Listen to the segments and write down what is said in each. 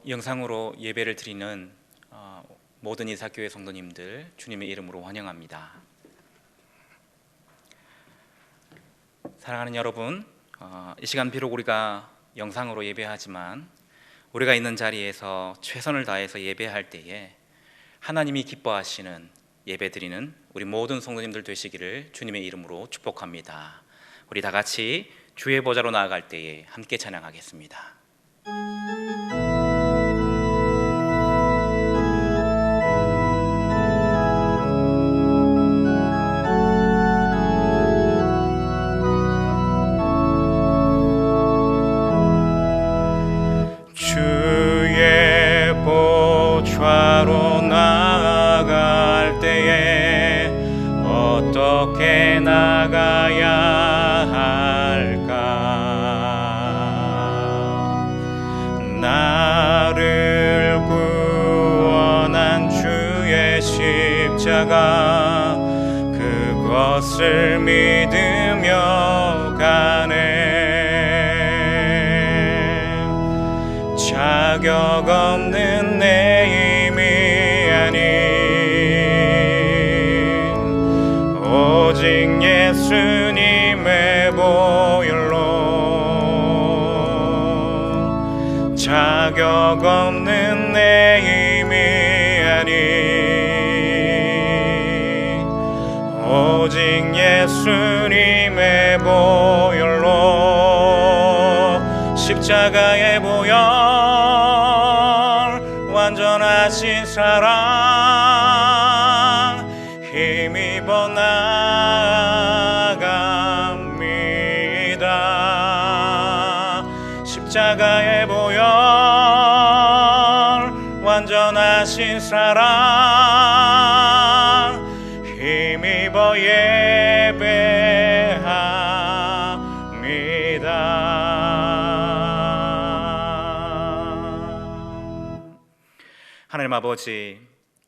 영상으로 예배를 드리는 모든 이사교회 성도님들 주님의 이름으로 환영합니다. 사랑하는 여러분, 이 시간 비록 우리가 영상으로 예배하지만 우리가 있는 자리에서 최선을 다해서 예배할 때에 하나님이 기뻐하시는 예배드리는 우리 모든 성도님들 되시기를 주님의 이름으로 축복합니다. 우리 다 같이 주의 보좌로 나아갈 때에 함께 찬양하겠습니다. 주의 보좌로 나아갈 때에 어떻게 나가야 할까? 나를 구원한 주의 십자가, 그것을 믿으며 가네. 자격 없는 내 힘이 아닌 오직 예수님의 보혈로, 자격 없는 내 힘이 아닌 오직 예수님의 보혈로, 십자가의 보혈, 완전하신 사랑 힘입어 나아갑니다. 십자가의 보혈, 완전하신 사랑 힘입어 하나님 아버지,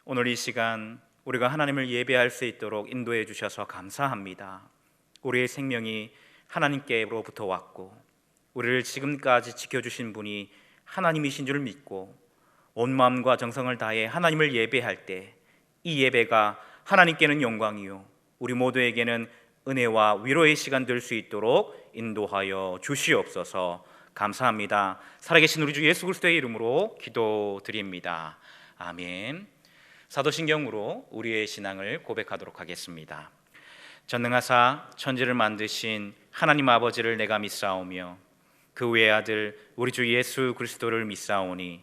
오늘 이 시간 우리가 하나님을 예배할 수 있도록 인도해 주셔서 감사합니다. 우리의 생명이 하나님께로부터 왔고 우리를 지금까지 지켜주신 분이 하나님이신 줄 믿고 온 마음과 정성을 다해 하나님을 예배할 때 이 예배가 하나님께는 영광이요 우리 모두에게는 은혜와 위로의 시간 될 수 있도록 인도하여 주시옵소서. 감사합니다. 살아계신 우리 주 예수 그리스도의 이름으로 기도드립니다. 아멘. 사도신경으로 우리의 신앙을 고백하도록 하겠습니다. 전능하사 천지를 만드신 하나님 아버지를 내가 믿사오며 그 외의 아들 우리 주 예수 그리스도를 믿사오니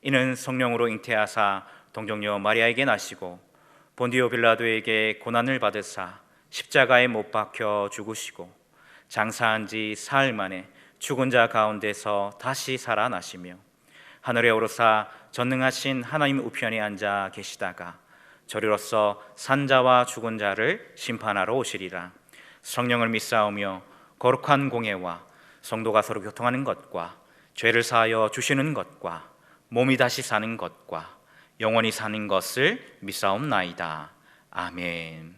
이는 성령으로 잉태하사 동정녀 마리아에게 나시고 본디오 빌라도에게 고난을 받으사 십자가에 못 박혀 죽으시고 장사한 지 사흘 만에 죽은 자 가운데서 다시 살아나시며 하늘에 오르사 전능하신 하나님 우편에 앉아 계시다가 저리로서 산자와 죽은 자를 심판하러 오시리라. 성령을 믿사오며 거룩한 공예와 성도가 서로 교통하는 것과 죄를 사하여 주시는 것과 몸이 다시 사는 것과 영원히 사는 것을 믿사옵나이다. 아멘.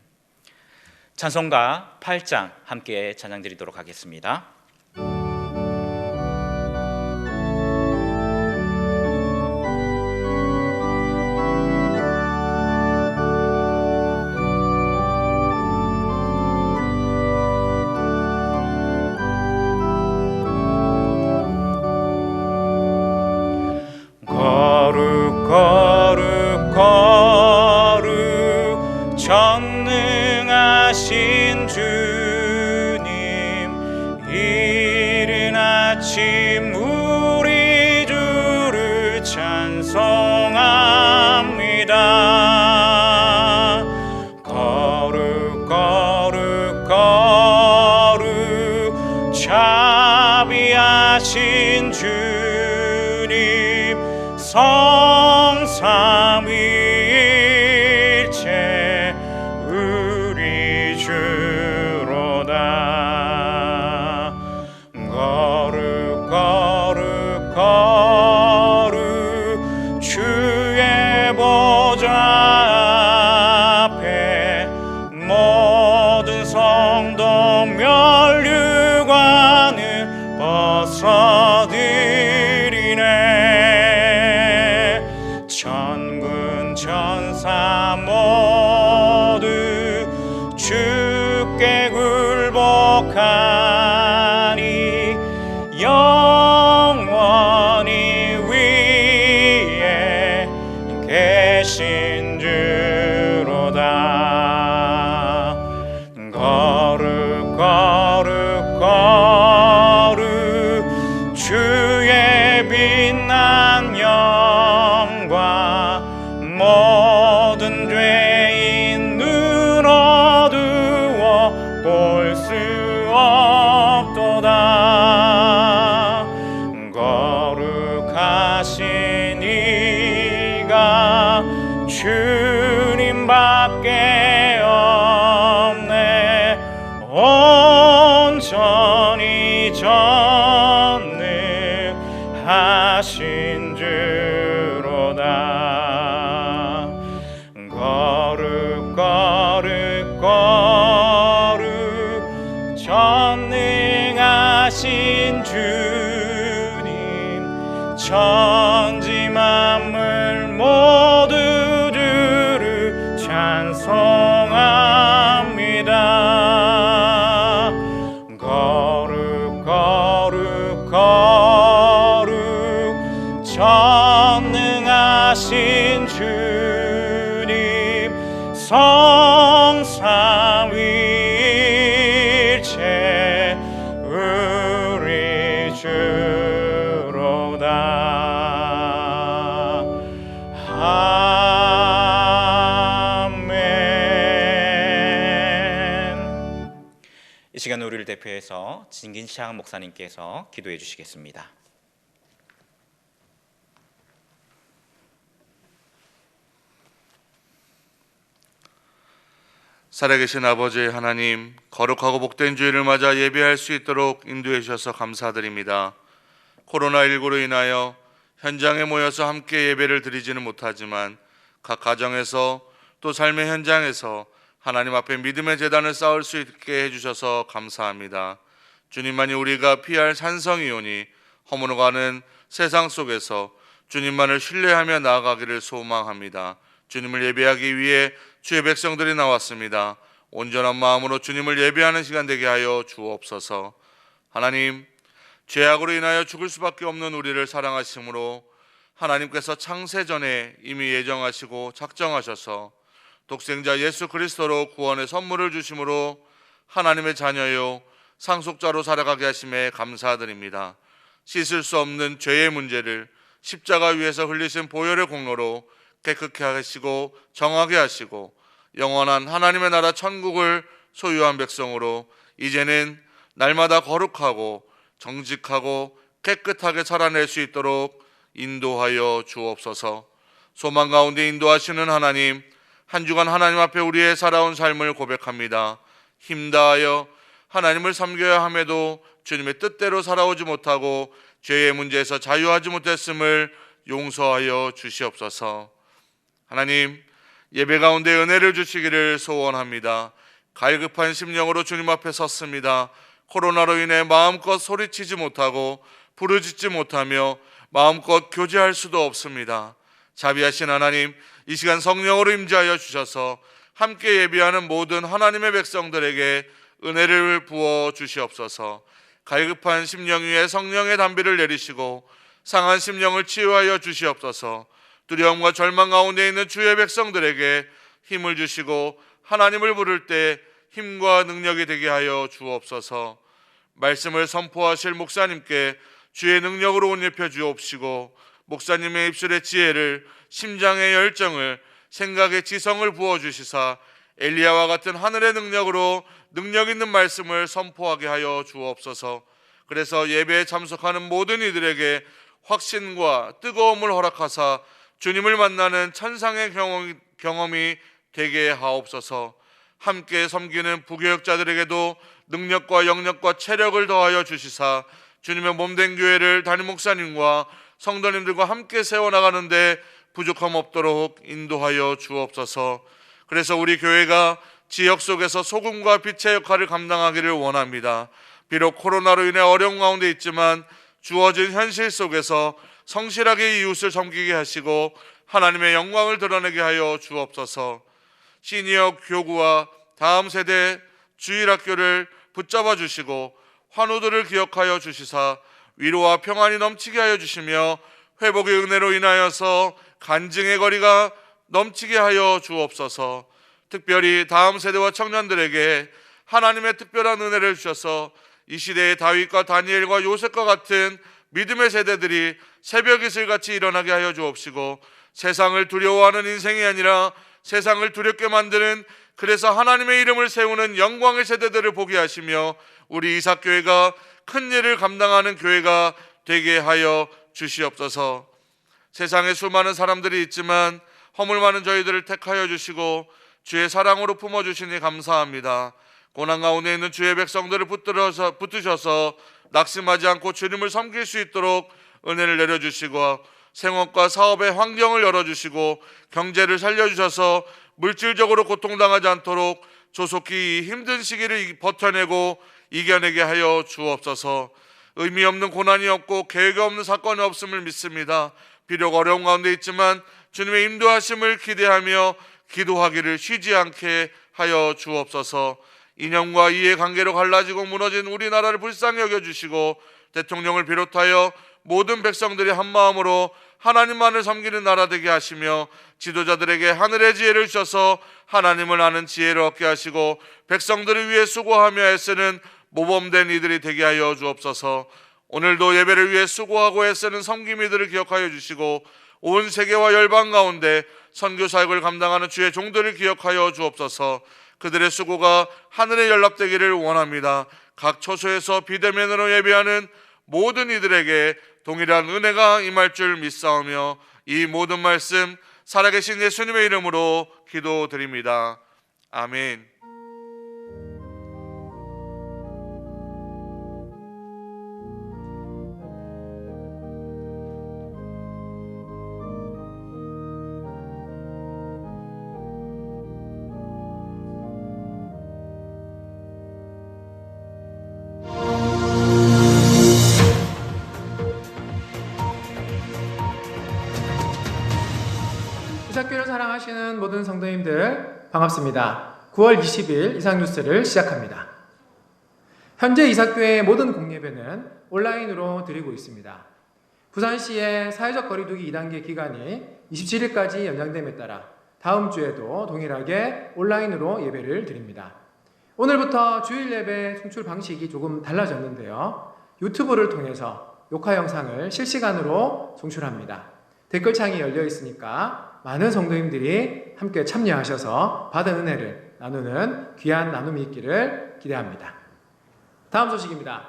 찬송가 8장 함께 찬양드리도록 하겠습니다. 전능하신 주님, 이른 아침 우리 주를 찬송합니다. 거룩 거룩 거룩 자비하신 주님, 성삼위일체 우리 주로다. 거룩 거룩 거룩 주의 보좌 앞에 모든 성도 멸류관을 벗어드리네. 함께 굴복하니 영원히 위에 계신 주로다. 거룩 거룩 거룩 주의 빛난 영광 모든 죄인 눈 어두워 볼 수 없도다. 거룩하신 이가 주님밖에 없네. 온전히 전능하신 주로다. 거룩 거룩 거룩 전능하신 주님, 천지 만물 모두 주를 찬송합니다. 거룩 거룩 거룩 전능하신 주님, 성삼위일체 우리 주로다. 아멘. 이 시간 우리를 대표해서 진긴시항 목사님께서 기도해 주시겠습니다. 살아계신 아버지 하나님, 거룩하고 복된 주일을 맞아 예배할 수 있도록 인도해 주셔서 감사드립니다. 코로나19로 인하여 현장에 모여서 함께 예배를 드리지는 못하지만 각 가정에서 또 삶의 현장에서 하나님 앞에 믿음의 제단을 쌓을 수 있게 해주셔서 감사합니다. 주님만이 우리가 피할 산성이오니 허물어가는 세상 속에서 주님만을 신뢰하며 나아가기를 소망합니다. 주님을 예배하기 위해 주의 백성들이 나왔습니다. 온전한 마음으로 주님을 예배하는 시간 되게 하여 주옵소서. 하나님, 죄악으로 인하여 죽을 수밖에 없는 우리를 사랑하심으로 하나님께서 창세 전에 이미 예정하시고 작정하셔서 독생자 예수 그리스도로 구원의 선물을 주심으로 하나님의 자녀요 상속자로 살아가게 하심에 감사드립니다. 씻을 수 없는 죄의 문제를 십자가 위에서 흘리신 보혈의 공로로 깨끗게 하시고 정하게 하시고 영원한 하나님의 나라 천국을 소유한 백성으로 이제는 날마다 거룩하고 정직하고 깨끗하게 살아낼 수 있도록 인도하여 주옵소서. 소망 가운데 인도하시는 하나님, 한 주간 하나님 앞에 우리의 살아온 삶을 고백합니다. 힘다하여 하나님을 섬겨야 함에도 주님의 뜻대로 살아오지 못하고 죄의 문제에서 자유하지 못했음을 용서하여 주시옵소서. 하나님, 예배 가운데 은혜를 주시기를 소원합니다. 갈급한 심령으로 주님 앞에 섰습니다. 코로나로 인해 마음껏 소리치지 못하고 부르짖지 못하며 마음껏 교제할 수도 없습니다. 자비하신 하나님, 이 시간 성령으로 임재하여 주셔서 함께 예배하는 모든 하나님의 백성들에게 은혜를 부어 주시옵소서. 갈급한 심령 위에 성령의 단비를 내리시고 상한 심령을 치유하여 주시옵소서. 두려움과 절망 가운데 있는 주의 백성들에게 힘을 주시고 하나님을 부를 때 힘과 능력이 되게 하여 주옵소서. 말씀을 선포하실 목사님께 주의 능력으로 옷 입혀 주옵시고 목사님의 입술의 지혜를, 심장의 열정을, 생각의 지성을 부어주시사 엘리야와 같은 하늘의 능력으로 능력 있는 말씀을 선포하게 하여 주옵소서. 그래서 예배에 참석하는 모든 이들에게 확신과 뜨거움을 허락하사 주님을 만나는 천상의 경험이 되게 하옵소서. 함께 섬기는 부교역자들에게도 능력과 영력과 체력을 더하여 주시사 주님의 몸된 교회를 담임 목사님과 성도님들과 함께 세워나가는데 부족함 없도록 인도하여 주옵소서. 그래서 우리 교회가 지역 속에서 소금과 빛의 역할을 감당하기를 원합니다. 비록 코로나로 인해 어려운 가운데 있지만 주어진 현실 속에서 성실하게 이웃을 섬기게 하시고 하나님의 영광을 드러내게 하여 주옵소서. 시니어 교구와 다음 세대 주일학교를 붙잡아 주시고 환우들을 기억하여 주시사 위로와 평안이 넘치게 하여 주시며 회복의 은혜로 인하여서 간증의 거리가 넘치게 하여 주옵소서. 특별히 다음 세대와 청년들에게 하나님의 특별한 은혜를 주셔서 이 시대의 다윗과 다니엘과 요셉과 같은 믿음의 세대들이 새벽 이슬같이 일어나게 하여 주옵시고 세상을 두려워하는 인생이 아니라 세상을 두렵게 만드는, 그래서 하나님의 이름을 세우는 영광의 세대들을 보게 하시며 우리 이삭교회가 큰 일을 감당하는 교회가 되게 하여 주시옵소서. 세상에 수많은 사람들이 있지만 허물 많은 저희들을 택하여 주시고 주의 사랑으로 품어주시니 감사합니다. 고난 가운데 있는 주의 백성들을 붙드셔서 낙심하지 않고 주님을 섬길 수 있도록 은혜를 내려주시고 생업과 사업의 환경을 열어주시고 경제를 살려주셔서 물질적으로 고통당하지 않도록 조속히 이 힘든 시기를 버텨내고 이겨내게 하여 주옵소서. 의미 없는 고난이 없고 계획 없는 사건이 없음을 믿습니다. 비록 어려운 가운데 있지만 주님의 인도하심을 기대하며 기도하기를 쉬지 않게 하여 주옵소서. 이념과 이해 관계로 갈라지고 무너진 우리나라를 불쌍히 여겨주시고 대통령을 비롯하여 모든 백성들이 한마음으로 하나님만을 섬기는 나라 되게 하시며 지도자들에게 하늘의 지혜를 주셔서 하나님을 아는 지혜를 얻게 하시고 백성들을 위해 수고하며 애쓰는 모범된 이들이 되게 하여 주옵소서. 오늘도 예배를 위해 수고하고 애쓰는 섬김이들을 기억하여 주시고 온 세계와 열방 가운데 선교 사역을 감당하는 주의 종들을 기억하여 주옵소서. 그들의 수고가 하늘에 연락되기를 원합니다. 각 처소에서 비대면으로 예배하는 모든 이들에게 동일한 은혜가 임할 줄 믿사오며 이 모든 말씀 살아계신 예수님의 이름으로 기도드립니다. 아멘. 이삭교회를 사랑하시는 모든 성도님들 반갑습니다. 9월 20일 이삭뉴스를 시작합니다. 현재 이삭교회의 모든 공예배는 온라인으로 드리고 있습니다. 부산시의 사회적 거리두기 2단계 기간이 27일까지 연장됨에 따라 다음 주에도 동일하게 온라인으로 예배를 드립니다. 오늘부터 주일 예배 송출 방식이 조금 달라졌는데요. 유튜브를 통해서 녹화 영상을 실시간으로 송출합니다. 댓글창이 열려 있으니까 많은 성도님들이 함께 참여하셔서 받은 은혜를 나누는 귀한 나눔이 있기를 기대합니다. 다음 소식입니다.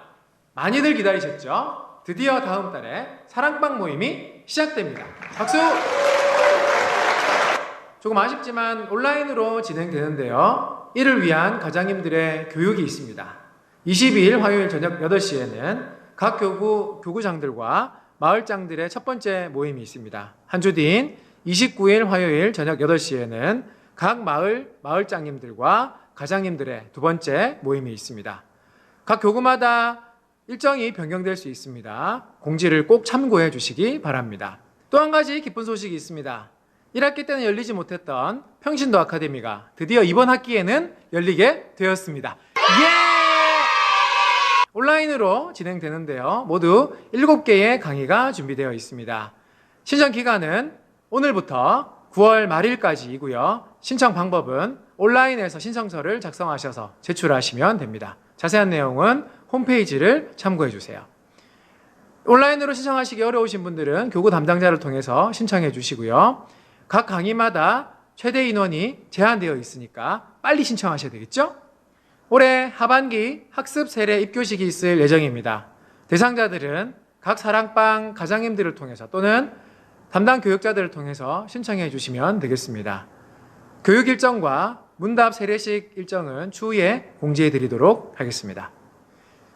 많이들 기다리셨죠? 드디어 다음 달에 사랑방 모임이 시작됩니다. 박수! 조금 아쉽지만 온라인으로 진행되는데요. 이를 위한 가장님들의 교육이 있습니다. 22일 화요일 저녁 8시에는 각 교구장들과 마을장들의 첫 번째 모임이 있습니다. 한 주 뒤인 29일 화요일 저녁 8시에는 각 마을장님들과 가장님들의 두 번째 모임이 있습니다. 각 교구마다 일정이 변경될 수 있습니다. 공지를 꼭 참고해 주시기 바랍니다. 또 한 가지 기쁜 소식이 있습니다. 1학기 때는 열리지 못했던 평신도 아카데미가 드디어 이번 학기에는 열리게 되었습니다. 예! 온라인으로 진행되는데요. 모두 7개의 강의가 준비되어 있습니다. 신청 기간은 오늘부터 9월 말일까지이고요. 신청 방법은 온라인에서 신청서를 작성하셔서 제출하시면 됩니다. 자세한 내용은 홈페이지를 참고해 주세요. 온라인으로 신청하시기 어려우신 분들은 교구 담당자를 통해서 신청해 주시고요. 각 강의마다 최대 인원이 제한되어 있으니까 빨리 신청하셔야 되겠죠? 올해 하반기 학습 세례 입교식이 있을 예정입니다. 대상자들은 각 사랑방 가장님들을 통해서 또는 담당 교육자들을 통해서 신청해 주시면 되겠습니다. 교육 일정과 문답 세례식 일정은 추후에 공지해 드리도록 하겠습니다.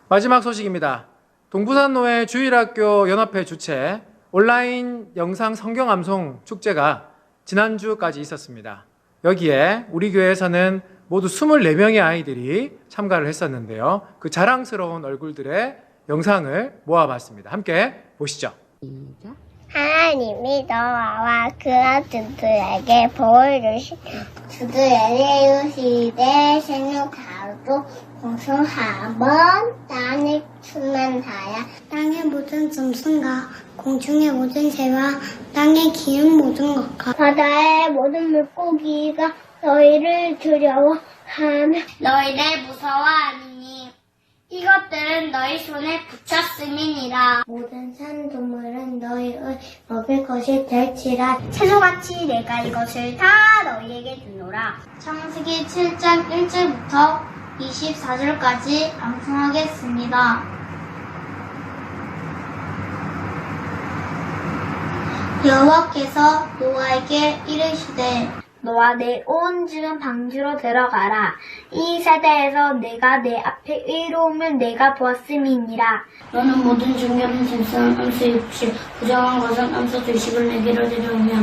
마지막 소식입니다. 동부산노회 주일학교 연합회 주최 온라인 영상 성경 암송 축제가 지난주까지 있었습니다. 여기에 우리 교회에서는 모두 24명의 아이들이 참가를 했었는데요. 그 자랑스러운 얼굴들의 영상을 모아봤습니다. 함께 보시죠. 시작. 하나님이 너와 그 아들들에게 복을 주시고 그들에게 이르시되 생육하고 공성하번 땅에 충만하여 땅의 모든 짐승과 공중의 모든 새와 땅에 기는 모든 것과 바다의 모든 물고기가 너희를 두려워하며 너희를 무서워하니 이것들은 너희 손에 붙였음이니라. 모든 산동물은 너희의 먹을 것이 될지라. 채소같이 내가 이것을 다 너희에게 주노라. 창세기 7장 1절부터 24절까지 암송하겠습니다. 여호와께서 노아에게 이르시되 너와 내 온 집은 방주로 들어가라. 이 세대에서 내가 내 앞에 의로움을 내가 보았음이니라. 너는 모든 중요한 짐승 암수 60, 부정한 것은 암수 20을 내기로 데려오며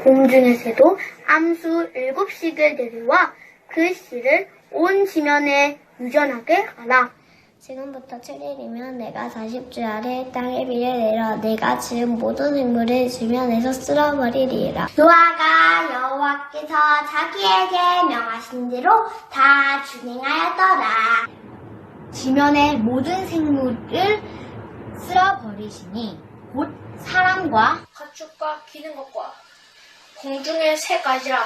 공중의 새도 암수 7씩을 데려와 그 씨를 온 지면에 유전하게 하라. 지금부터 7일이면 내가 40주 아래 땅에 비를 내려 내가 지은 모든 생물을 지면에서 쓸어버리리라. 노아가 여호와께서 자기에게 명하신 대로 다 준행하였더라. 지면의 모든 생물을 쓸어버리시니 곧 사람과 가축과 기는 것과 공중의 새까지라.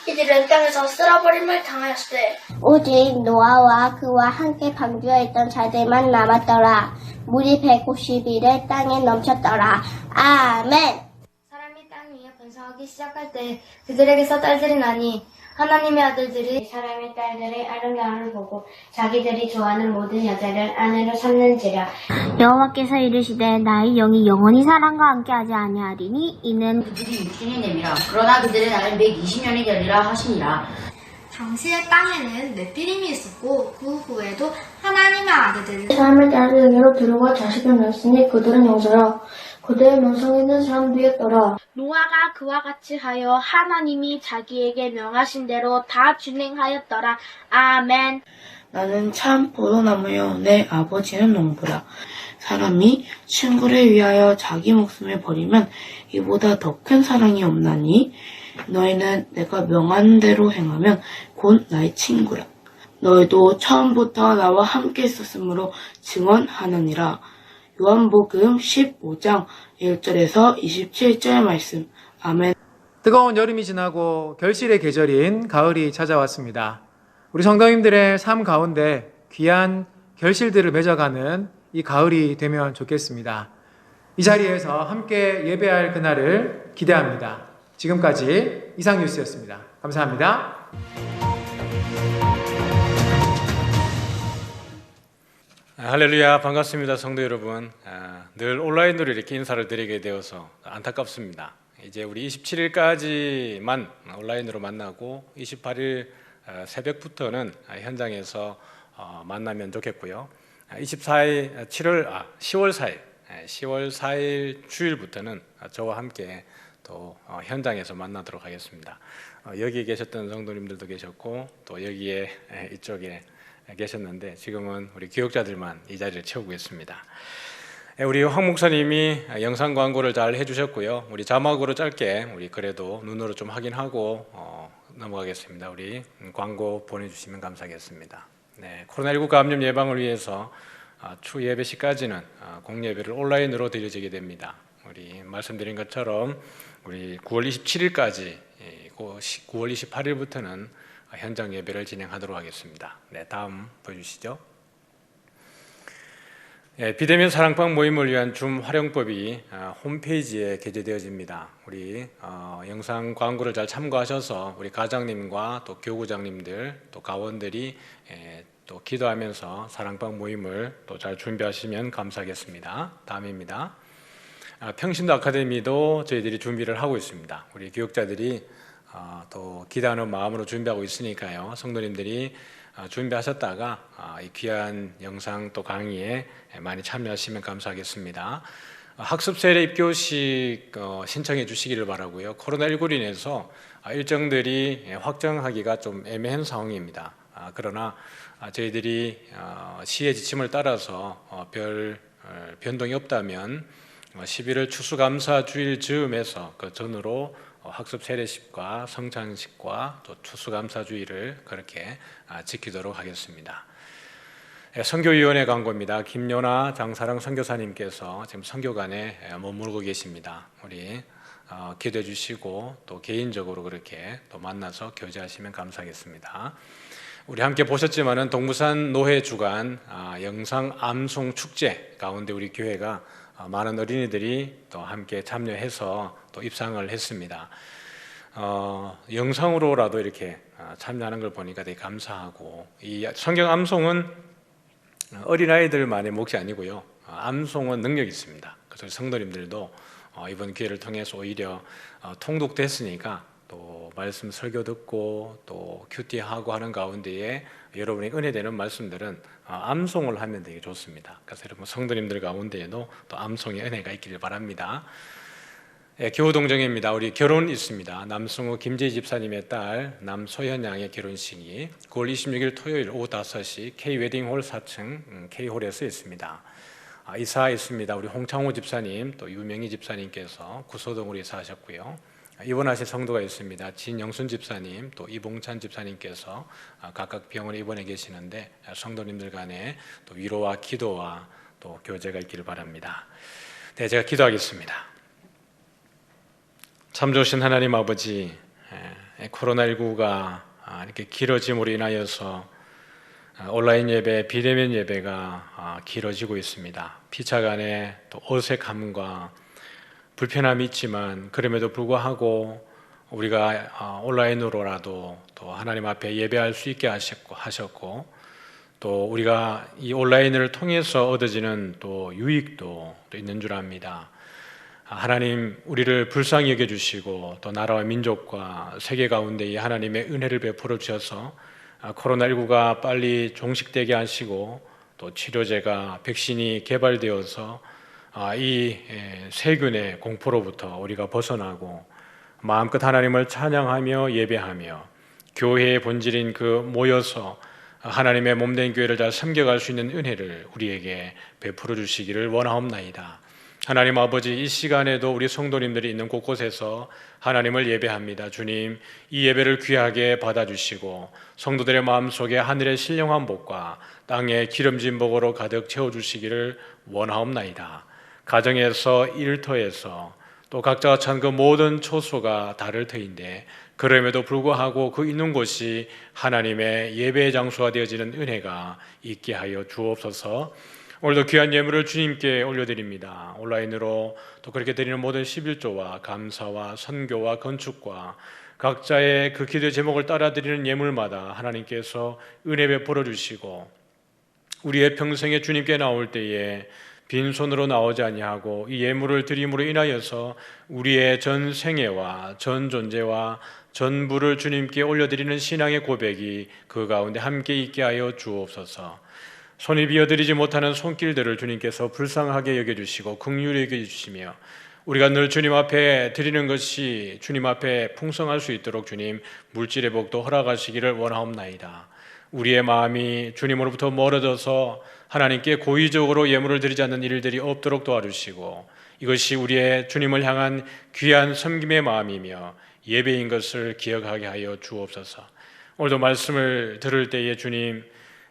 이들은 땅에서 쓸어버림을 당하였으되 오직 노아와 그와 함께 방주에 있던 자들만 남았더라. 물이 150일에 땅에 넘쳤더라. 아멘. 사람이 땅 위에 번성하기 시작할 때 그들에게서 딸들이 나니 하나님의 아들들이 사람의 딸들의 아름다움을 보고 자기들이 좋아하는 모든 여자를 아내로 삼는지라. 여호와께서 이르시되 나의 영이 영원히 사람과 함께하지 아니하리니 이는 그들이 육신이 됨이라. 그러나 그들의 나이는 120년이 되리라 하시니라. 당시의 땅에는 넷비림이 있었고 그 후에도 하나님의 아들들은 사람의 딸들에게로 들어가 자식을 낳았으니 그들은 영서라. 그들의 명성에는 사람들이었더라. 노아가 그와 같이 하여 하나님이 자기에게 명하신 대로 다 준행하였더라. 아멘. 나는 참 포도나무요 내 아버지는 농부라. 사람이 친구를 위하여 자기 목숨을 버리면 이보다 더 큰 사랑이 없나니 너희는 내가 명한 대로 행하면 곧 나의 친구라. 너희도 처음부터 나와 함께 있었으므로 증언하느니라. 요한복음 15장 1절에서 27절 말씀. 아멘. 뜨거운 여름이 지나고 결실의 계절인 가을이 찾아왔습니다. 우리 성도님들의 삶 가운데 귀한 결실들을 맺어가는 이 가을이 되면 좋겠습니다. 이 자리에서 함께 예배할 그날을 기대합니다. 지금까지 이상뉴스였습니다. 감사합니다. 할렐루야, 반갑습니다. 성도 여러분. 늘 온라인으로 이렇게 인사를 드리게 되어서 안타깝습니다. 이제 우리 27일까지만 온라인으로 만나고 28일 새벽부터는 현장에서 만나면 좋겠고요. 10월 4일 주일부터는 저와 함께 또 현장에서 만나도록 하겠습니다. 여기 계셨던 성도님들도 계셨고 또 여기에 이쪽에 계셨는데 지금은 우리 교육자들만 이 자리를 채우고 있습니다. 우리 황 목사님이 영상 광고를 잘 해주셨고요. 우리 자막으로 짧게 우리 그래도 눈으로 좀 확인하고 넘어가겠습니다. 우리 광고 보내주시면 감사하겠습니다. 네, 코로나19 감염 예방을 위해서 추 예배 시까지는 공예배를 온라인으로 드려지게 됩니다. 우리 말씀드린 것처럼 우리 9월 27일까지 9월 28일부터는 현장 예배를 진행하도록 하겠습니다. 네, 다음 보여주시죠. 비대면 사랑방 모임을 위한 줌 활용법이 홈페이지에 게재되어집니다. 우리 영상 광고를 잘 참고하셔서 우리 가장님과 또 교구장님들 또 가원들이 또 기도하면서 사랑방 모임을 또 잘 준비하시면 감사하겠습니다. 다음입니다. 평신도 아카데미도 저희들이 준비를 하고 있습니다. 우리 교육자들이 또 기도하는 마음으로 준비하고 있으니까요. 성도님들이 준비하셨다가 이 귀한 영상 또 강의에 많이 참여하시면 감사하겠습니다. 학습 세례 입교식 신청해 주시기를 바라고요. 코로나19로 인해서 일정들이 확정하기가 좀 애매한 상황입니다. 그러나 저희들이 시의 지침을 따라서 별 변동이 없다면 11월 추수감사주일 즈음에서 그 전으로 학습 세례식과 성찬식과 또 추수감사주일을 그렇게 지키도록 하겠습니다. 선교위원회 광고입니다. 김요나 장사랑 선교사님께서 지금 선교관에 머무르고 계십니다. 우리 기도해 주시고 또 개인적으로 그렇게 또 만나서 교제하시면 감사하겠습니다. 우리 함께 보셨지만은 동부산 노회 주간 영상 암송 축제 가운데 우리 교회가 많은 어린이들이 또 함께 참여해서 또 입상을 했습니다. 영상으로라도 이렇게 참여하는 걸 보니까 되게 감사하고, 이 성경 암송은 어린아이들만의 몫이 아니고요, 암송은 능력이 있습니다. 그래서 성도님들도 이번 기회를 통해서 오히려 통독됐으니까 또 말씀 설교 듣고 또 큐티하고 하는 가운데에 여러분이 은혜되는 말씀들은 암송을 하면 되게 좋습니다. 그래서 여러분 성도님들 가운데에도 또 암송의 은혜가 있기를 바랍니다. 교우동정입니다. 우리 결혼 있습니다. 남승우 김재희 집사님의 딸 남소현 양의 결혼식이 9월 26일 토요일 오후 5시 K웨딩홀 4층 K홀에서 있습니다. 이사 있습니다. 우리 홍창호 집사님 또 유명희 집사님께서 구소동으로 이사하셨고요. 입원하신 성도가 있습니다. 진영순 집사님 또 이봉찬 집사님께서 각각 병원에 입원해 계시는데 성도님들 간에 또 위로와 기도와 또 교제가 있기를 바랍니다. 네, 제가 기도하겠습니다. 참 좋으신 하나님 아버지, 코로나19가 이렇게 길어짐으로 인하여서 온라인 예배, 비대면 예배가 길어지고 있습니다. 피차 간에 또 어색함과 불편함이 있지만 그럼에도 불구하고 우리가 온라인으로라도 또 하나님 앞에 예배할 수 있게 하셨고 또 우리가 이 온라인을 통해서 얻어지는 또 유익도 또 있는 줄 압니다. 하나님, 우리를 불쌍히 여겨주시고 또 나라와 민족과 세계 가운데 이 하나님의 은혜를 베풀어 주셔서 코로나19가 빨리 종식되게 하시고 또 치료제가 백신이 개발되어서 이 세균의 공포로부터 우리가 벗어나고 마음껏 하나님을 찬양하며 예배하며 교회의 본질인 그 모여서 하나님의 몸된 교회를 잘 섬겨갈 수 있는 은혜를 우리에게 베풀어 주시기를 원하옵나이다. 하나님 아버지, 이 시간에도 우리 성도님들이 있는 곳곳에서 하나님을 예배합니다. 주님, 이 예배를 귀하게 받아주시고 성도들의 마음속에 하늘의 신령한 복과 땅의 기름진 복으로 가득 채워주시기를 원하옵나이다. 가정에서, 일터에서 또 각자가 찬 그 모든 초소가 다를 터인데 그럼에도 불구하고 그 있는 곳이 하나님의 예배의 장소가 되어지는 은혜가 있게 하여 주옵소서. 오늘도 귀한 예물을 주님께 올려드립니다. 온라인으로 또 그렇게 드리는 모든 11조와 감사와 선교와 건축과 각자의 그 기도의 제목을 따라 드리는 예물마다 하나님께서 은혜 베풀어 주시고 우리의 평생에 주님께 나올 때에 빈손으로 나오지 아니하고 이 예물을 드림으로 인하여서 우리의 전 생애와 전 존재와 전부를 주님께 올려드리는 신앙의 고백이 그 가운데 함께 있게 하여 주옵소서. 손이 비어드리지 못하는 손길들을 주님께서 불쌍하게 여겨주시고 긍휼히 여겨주시며 우리가 늘 주님 앞에 드리는 것이 주님 앞에 풍성할 수 있도록 주님 물질의 복도 허락하시기를 원하옵나이다. 우리의 마음이 주님으로부터 멀어져서 하나님께 고의적으로 예물을 드리지 않는 일들이 없도록 도와주시고 이것이 우리의 주님을 향한 귀한 섬김의 마음이며 예배인 것을 기억하게 하여 주옵소서. 오늘도 말씀을 들을 때에 주님,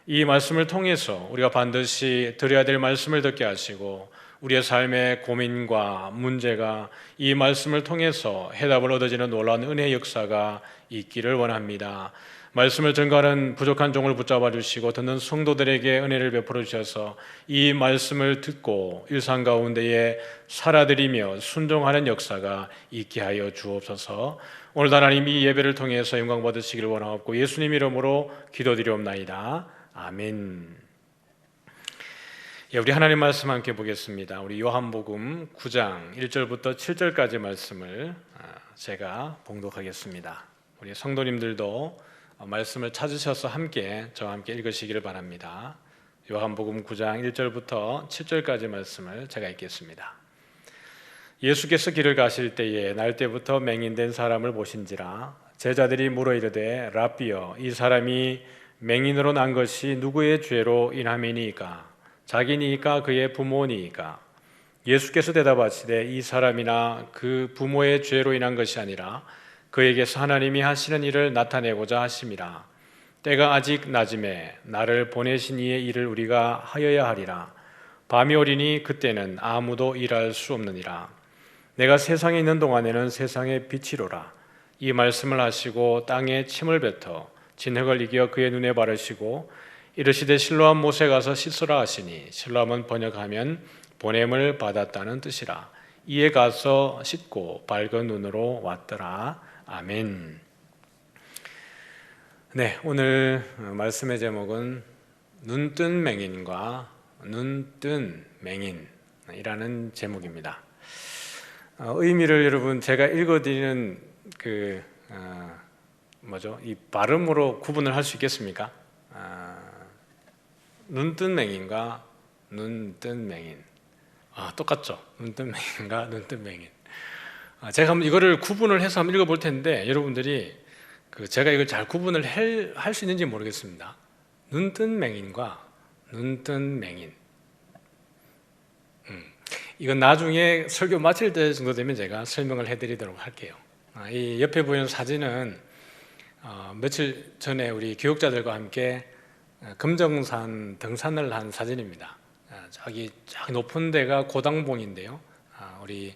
이 말씀을 통해서 우리가 반드시 드려야 될 말씀을 듣게 하시고 우리의 삶의 고민과 문제가 이 말씀을 통해서 해답을 얻어지는 놀라운 은혜의 역사가 있기를 원합니다. 말씀을 전가하는 부족한 종을 붙잡아 주시고 듣는 성도들에게 은혜를 베풀어 주셔서 이 말씀을 듣고 일상 가운데에 살아들이며 순종하는 역사가 있게 하여 주옵소서. 오늘 하나님 이 예배를 통해서 영광 받으시기를 원하옵고 예수님 이름으로 기도드리옵나이다. 아멘. 우리 하나님 말씀 함께 보겠습니다. 우리 요한복음 9장 1절부터 7절까지 말씀을 제가 봉독하겠습니다. 우리 성도님들도 말씀을 찾으셔서 저와 함께 읽으시기를 바랍니다. 요한복음 9장 1절부터 7절까지 말씀을 제가 읽겠습니다. 예수께서 길을 가실 때에 날때부터 맹인된 사람을 보신지라 제자들이 물어 이르되 랍비여 이 사람이 맹인으로 난 것이 누구의 죄로 인함이니이까 자기니이까 그의 부모니이까 예수께서 대답하시되 이 사람이나 그 부모의 죄로 인한 것이 아니라 그에게서 하나님이 하시는 일을 나타내고자 하심이라. 때가 아직 낮음에 나를 보내신 이의 일을 우리가 하여야 하리라. 밤이 오리니 그때는 아무도 일할 수 없느니라. 내가 세상에 있는 동안에는 세상의 빛이로라. 이 말씀을 하시고 땅에 침을 뱉어 진흙을 이겨 그의 눈에 바르시고 이르시되 실로암 못에 가서 씻으라 하시니 실로암은 번역하면 보냄을 받았다는 뜻이라. 이에 가서 씻고 밝은 눈으로 왔더라. 아멘. 네, 오늘 말씀의 제목은 눈뜬 맹인과 눈뜬 맹인이라는 제목입니다. 의미를 여러분 제가 읽어드리는 이 발음으로 구분을 할 수 있겠습니까? 눈뜬 맹인과 눈뜬 맹인. 똑같죠? 눈뜬 맹인과 눈뜬 맹인. 제가 한번 이거를 구분을 해서 한번 읽어볼 텐데 여러분들이 제가 이걸 잘 구분을 할 수 있는지 모르겠습니다. 눈뜬 맹인과 눈뜬 맹인. 이건 나중에 설교 마칠 때 정도 되면 제가 설명을 해드리도록 할게요. 이 옆에 보이는 사진은 며칠 전에 우리 교육자들과 함께 금정산 등산을 한 사진입니다. 저기 높은 데가 고당봉인데요. 우리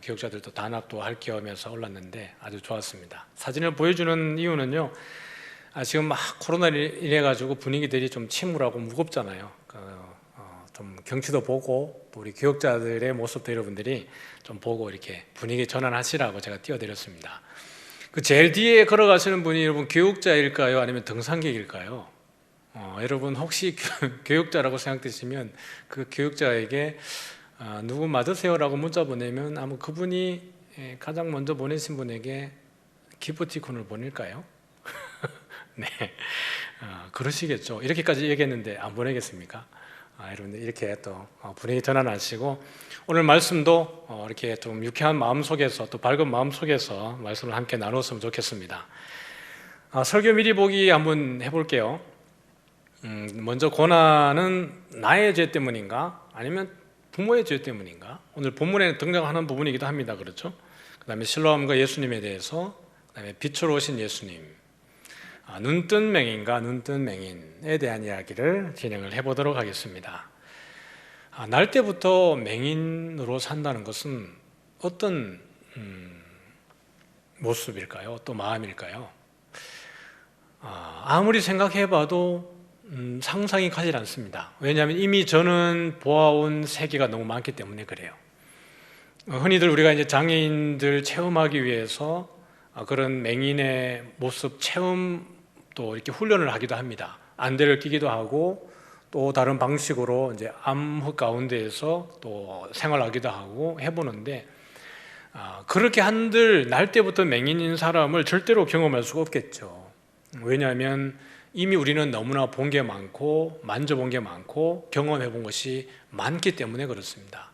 교육자들도 단합도 할 겸해서 올랐는데 아주 좋았습니다. 사진을 보여주는 이유는요, 지금 막 코로나로 인해 가지고 분위기들이 좀 침울하고 무겁잖아요. 좀 경치도 보고 또 우리 교육자들의 모습도 여러분들이 좀 보고 이렇게 분위기 전환하시라고 제가 띄워드렸습니다. 그 제일 뒤에 걸어가시는 분이 여러분 교육자일까요? 아니면 등산객일까요? 여러분 혹시 교육자라고 생각되시면 그 교육자에게 누구 맞으세요라고 문자 보내면 아마 그분이 가장 먼저 보내신 분에게 기프티콘을 보낼까요? 네, 그러시겠죠. 이렇게까지 얘기했는데 안 보내겠습니까? 여러분들 이렇게 또 분위기 전환하시고 오늘 말씀도 이렇게 좀 유쾌한 마음 속에서 또 밝은 마음 속에서 말씀을 함께 나눴으면 좋겠습니다. 설교 미리 보기 한번 해볼게요. 먼저 고난은 나의 죄 때문인가? 아니면 부모의 죄 때문인가? 오늘 본문에 등장하는 부분이기도 합니다. 그렇죠? 그 다음에 실로암과 예수님에 대해서, 그 다음에 빛으로 오신 예수님, 눈뜬 맹인과 눈뜬 맹인에 대한 이야기를 진행을 해보도록 하겠습니다. 날 때부터 맹인으로 산다는 것은 어떤 모습일까요? 어떤 마음일까요? 아무리 생각해봐도 상상이 가지 않습니다. 왜냐하면 이미 저는 보아온 세계가 너무 많기 때문에 그래요. 흔히들 우리가 이제 장애인들 체험하기 위해서 그런 맹인의 모습 체험도 이렇게 훈련을 하기도 합니다. 안대를 끼기도 하고 또 다른 방식으로 이제 암흑 가운데에서 또 생활하기도 하고 해보는데 그렇게 한들 날 때부터 맹인인 사람을 절대로 경험할 수가 없겠죠. 왜냐하면 이미 우리는 너무나 본 게 많고 만져본 게 많고 경험해 본 것이 많기 때문에 그렇습니다.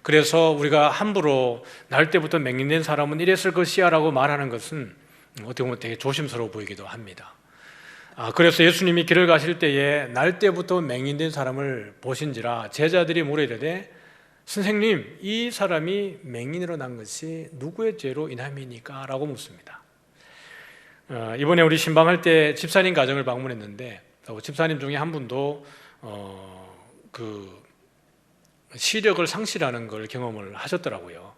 그래서 우리가 함부로 날 때부터 맹인된 사람은 이랬을 것이야 라고 말하는 것은 어떻게 보면 되게 조심스러워 보이기도 합니다. 그래서 예수님이 길을 가실 때에 날 때부터 맹인된 사람을 보신지라 제자들이 물어 이르되 선생님, 이 사람이 맹인으로 난 것이 누구의 죄로 인함이니까? 라고 묻습니다. 이번에 우리 신방할 때 집사님 가정을 방문했는데 집사님 중에 한 분도 시력을 상실하는 걸 경험을 하셨더라고요.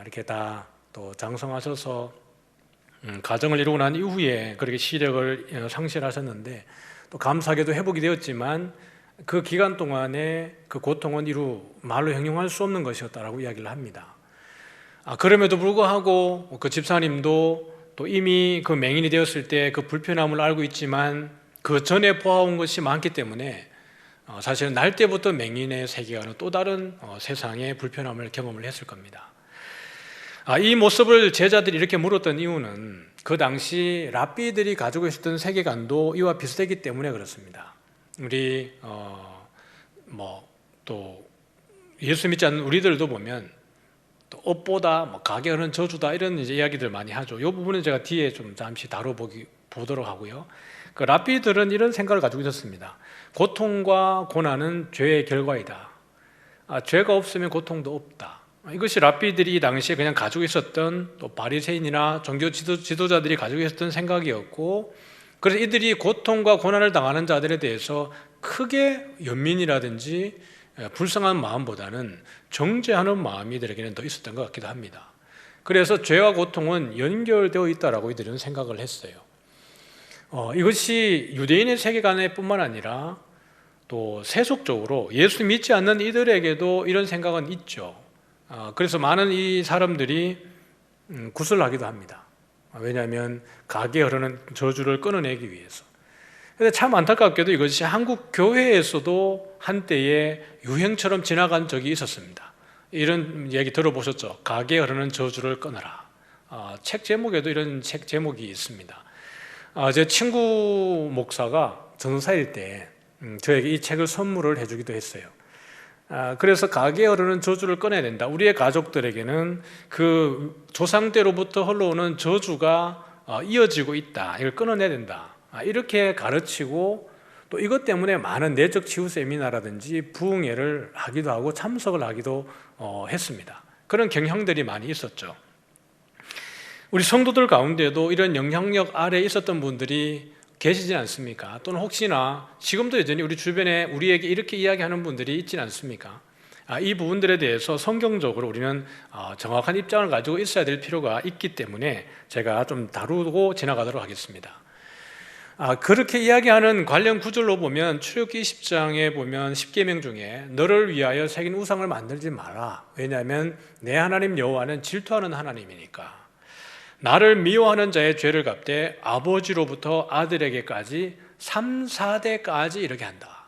이렇게 다 또 장성하셔서 가정을 이루고 난 이후에 그렇게 시력을 상실하셨는데 또 감사하게도 회복이 되었지만 그 기간 동안에 그 고통은 이루 말로 형용할 수 없는 것이었다라고 이야기를 합니다. 그럼에도 불구하고 그 집사님도 또 이미 그 맹인이 되었을 때 그 불편함을 알고 있지만 그 전에 보아온 것이 많기 때문에 사실은 날 때부터 맹인의 세계와는 또 다른 세상의 불편함을 경험을 했을 겁니다. 이 모습을 제자들이 이렇게 물었던 이유는 그 당시 랍비들이 가지고 있었던 세계관도 이와 비슷했기 때문에 그렇습니다. 우리 또 예수 믿지 않는 우리들도 보면 또 업보다 가게 하는 저주다 이런 이제 이야기들 많이 하죠. 이 부분은 제가 뒤에 좀 잠시 다뤄보도록 하고요. 그 랍비들은 이런 생각을 가지고 있었습니다. 고통과 고난은 죄의 결과이다. 죄가 없으면 고통도 없다. 이것이 랍비들이 이 당시에 그냥 가지고 있었던, 또 바리새인이나 종교 지도자들이 가지고 있었던 생각이었고, 그래서 이들이 고통과 고난을 당하는 자들에 대해서 크게 연민이라든지 불쌍한 마음보다는 정죄하는 마음이 이들에게는 더 있었던 것 같기도 합니다. 그래서 죄와 고통은 연결되어 있다라고 이들은 생각을 했어요. 이것이 유대인의 세계관에 뿐만 아니라 또 세속적으로 예수 믿지 않는 이들에게도 이런 생각은 있죠. 그래서 많은 이 사람들이 구슬하기도 합니다. 왜냐하면 가게에 흐르는 저주를 끊어내기 위해서. 그런데 참 안타깝게도 이것이 한국 교회에서도 한때에 유행처럼 지나간 적이 있었습니다. 이런 얘기 들어보셨죠? 가게에 흐르는 저주를 끊어라. 책 제목에도 이런 책 제목이 있습니다. 제 친구 목사가 전도사일 때 저에게 이 책을 선물을 해주기도 했어요. 그래서 가게에 흐르는 저주를 꺼내야 된다. 우리의 가족들에게는 그 조상 때로부터 흘러오는 저주가 이어지고 있다. 이걸 끊어내야 된다. 이렇게 가르치고, 또 이것 때문에 많은 내적 치유 세미나라든지 부흥회를 하기도 하고 참석을 하기도 했습니다. 그런 경향들이 많이 있었죠. 우리 성도들 가운데도 이런 영향력 아래에 있었던 분들이 계시지 않습니까? 또는 혹시나 지금도 여전히 우리 주변에 우리에게 이렇게 이야기하는 분들이 있지 않습니까? 이 부분들에 대해서 성경적으로 우리는 정확한 입장을 가지고 있어야 될 필요가 있기 때문에 제가 좀 다루고 지나가도록 하겠습니다. 그렇게 이야기하는 관련 구절로 보면 출애굽기 20장에 보면 10계명 중에 너를 위하여 새긴 우상을 만들지 마라. 왜냐하면 내 하나님 여호와는 질투하는 하나님이니까. 나를 미워하는 자의 죄를 갚되 아버지로부터 아들에게까지 3, 4대까지 이렇게 한다.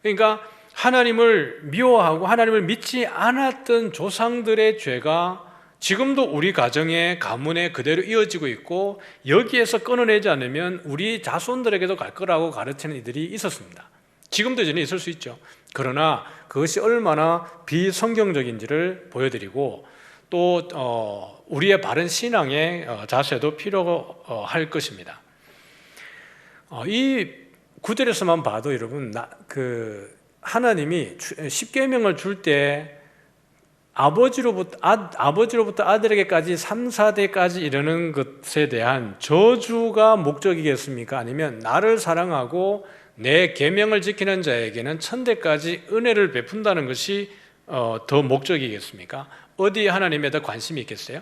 그러니까 하나님을 미워하고 하나님을 믿지 않았던 조상들의 죄가 지금도 우리 가정에 가문에 그대로 이어지고 있고, 여기에서 끊어내지 않으면 우리 자손들에게도 갈 거라고 가르치는 이들이 있었습니다. 지금도 여전히 있을 수 있죠. 그러나 그것이 얼마나 비성경적인지를 보여드리고, 또 우리의 바른 신앙의 자세도 필요할 것입니다. 이 구절에서만 봐도 여러분, 하나님이 10계명을 줄 때 아버지로부터 아들에게까지 3, 4대까지 이르는 것에 대한 저주가 목적이겠습니까? 아니면 나를 사랑하고 내 계명을 지키는 자에게는 1000대까지 은혜를 베푼다는 것이 더 목적이겠습니까? 어디에 하나님에 더 관심이 있겠어요?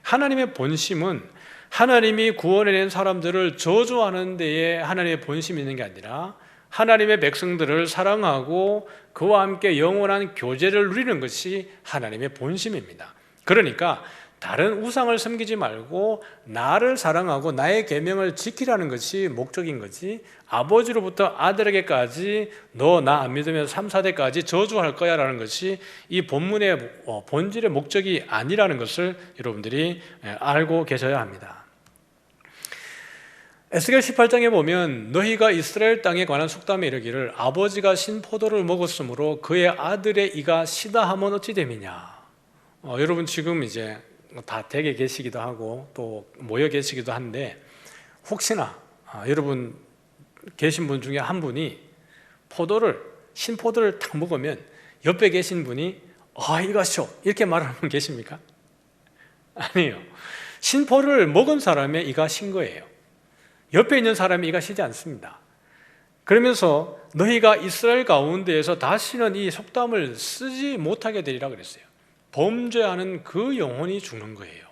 하나님의 본심은 하나님이 구원해낸 사람들을 저주하는 데에 하나님의 본심이 있는 게 아니라 하나님의 백성들을 사랑하고 그와 함께 영원한 교제를 누리는 것이 하나님의 본심입니다. 그러니까 다른 우상을 섬기지 말고 나를 사랑하고 나의 계명을 지키라는 것이 목적인 거지, 아버지로부터 아들에게까지 너 나 안 믿으면 3, 4대까지 저주할 거야 라는 것이 이 본문의 본질의 목적이 아니라는 것을 여러분들이 알고 계셔야 합니다. 에스겔 18장에 보면 너희가 이스라엘 땅에 관한 속담에 이르기를 아버지가 신 포도를 먹었으므로 그의 아들의 이가 시다 하면 어찌 됨이냐. 여러분 지금 이제 다 댁에 계시기도 하고 또 모여 계시기도 한데, 혹시나 여러분 계신 분 중에 한 분이 신포도를 딱 먹으면 옆에 계신 분이 이것이요 이렇게 말하는 분 계십니까? 아니에요. 신포를 먹은 사람의 이가 신 거예요. 옆에 있는 사람이 이가 시지 않습니다. 그러면서 너희가 이스라엘 가운데에서 다시는 이 속담을 쓰지 못하게 되리라 그랬어요. 범죄하는 그 영혼이 죽는 거예요.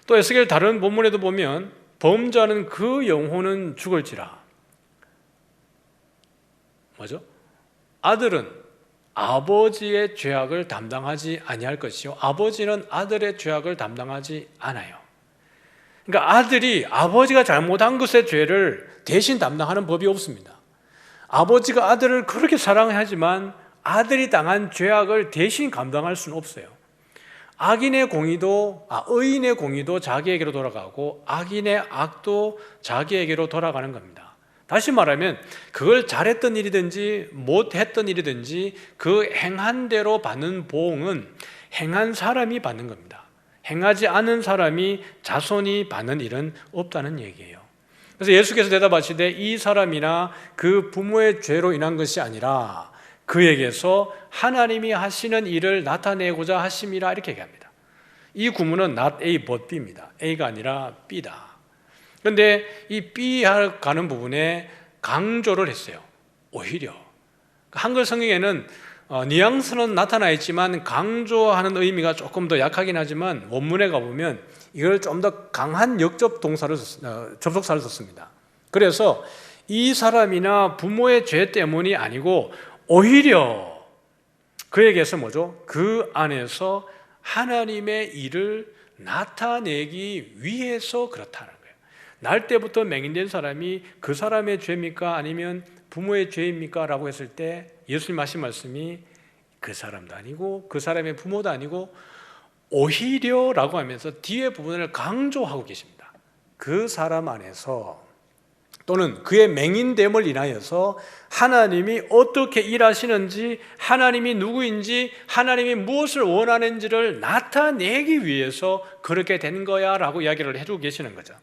또 에스겔 다른 본문에도 보면 범죄하는 그 영혼은 죽을지라. 뭐죠? 아들은 아버지의 죄악을 담당하지 아니할 것이요 아버지는 아들의 죄악을 담당하지 않아요. 그러니까 아들이 아버지가 잘못한 것의 죄를 대신 담당하는 법이 없습니다. 아버지가 아들을 그렇게 사랑하지만 아들이 당한 죄악을 대신 감당할 수는 없어요. 의인의 공의도 자기에게로 돌아가고 악인의 악도 자기에게로 돌아가는 겁니다. 다시 말하면 그걸 잘했던 일이든지 못했던 일이든지 그 행한 대로 받는 보응은 행한 사람이 받는 겁니다. 행하지 않은 사람이 자손이 받는 일은 없다는 얘기예요. 그래서 예수께서 대답하시되 이 사람이나 그 부모의 죄로 인한 것이 아니라 그에게서 하나님이 하시는 일을 나타내고자 하심이라 이렇게 얘기합니다. 이 구문은 not A but B입니다. A가 아니라 B다. 그런데 이 B 가는 부분에 강조를 했어요. 오히려 한글 성경에는 뉘앙스는 나타나 있지만 강조하는 의미가 조금 더 약하긴 하지만 원문에 가보면 이걸 좀 더 강한 역접 동사를 접속사를 썼습니다. 그래서 이 사람이나 부모의 죄 때문이 아니고 오히려 그에게서 뭐죠? 그 안에서 하나님의 일을 나타내기 위해서 그렇다는 거예요. 날 때부터 맹인된 사람이 그 사람의 죄입니까? 아니면 부모의 죄입니까? 라고 했을 때 예수님 하신 말씀이 그 사람도 아니고 그 사람의 부모도 아니고 오히려 라고 하면서 뒤에 부분을 강조하고 계십니다. 그 사람 안에서 또는 그의 맹인됨을 인하여서 하나님이 어떻게 일하시는지, 하나님이 누구인지, 하나님이 무엇을 원하는지를 나타내기 위해서 그렇게 된 거야 라고 이야기를 해주고 계시는 거죠.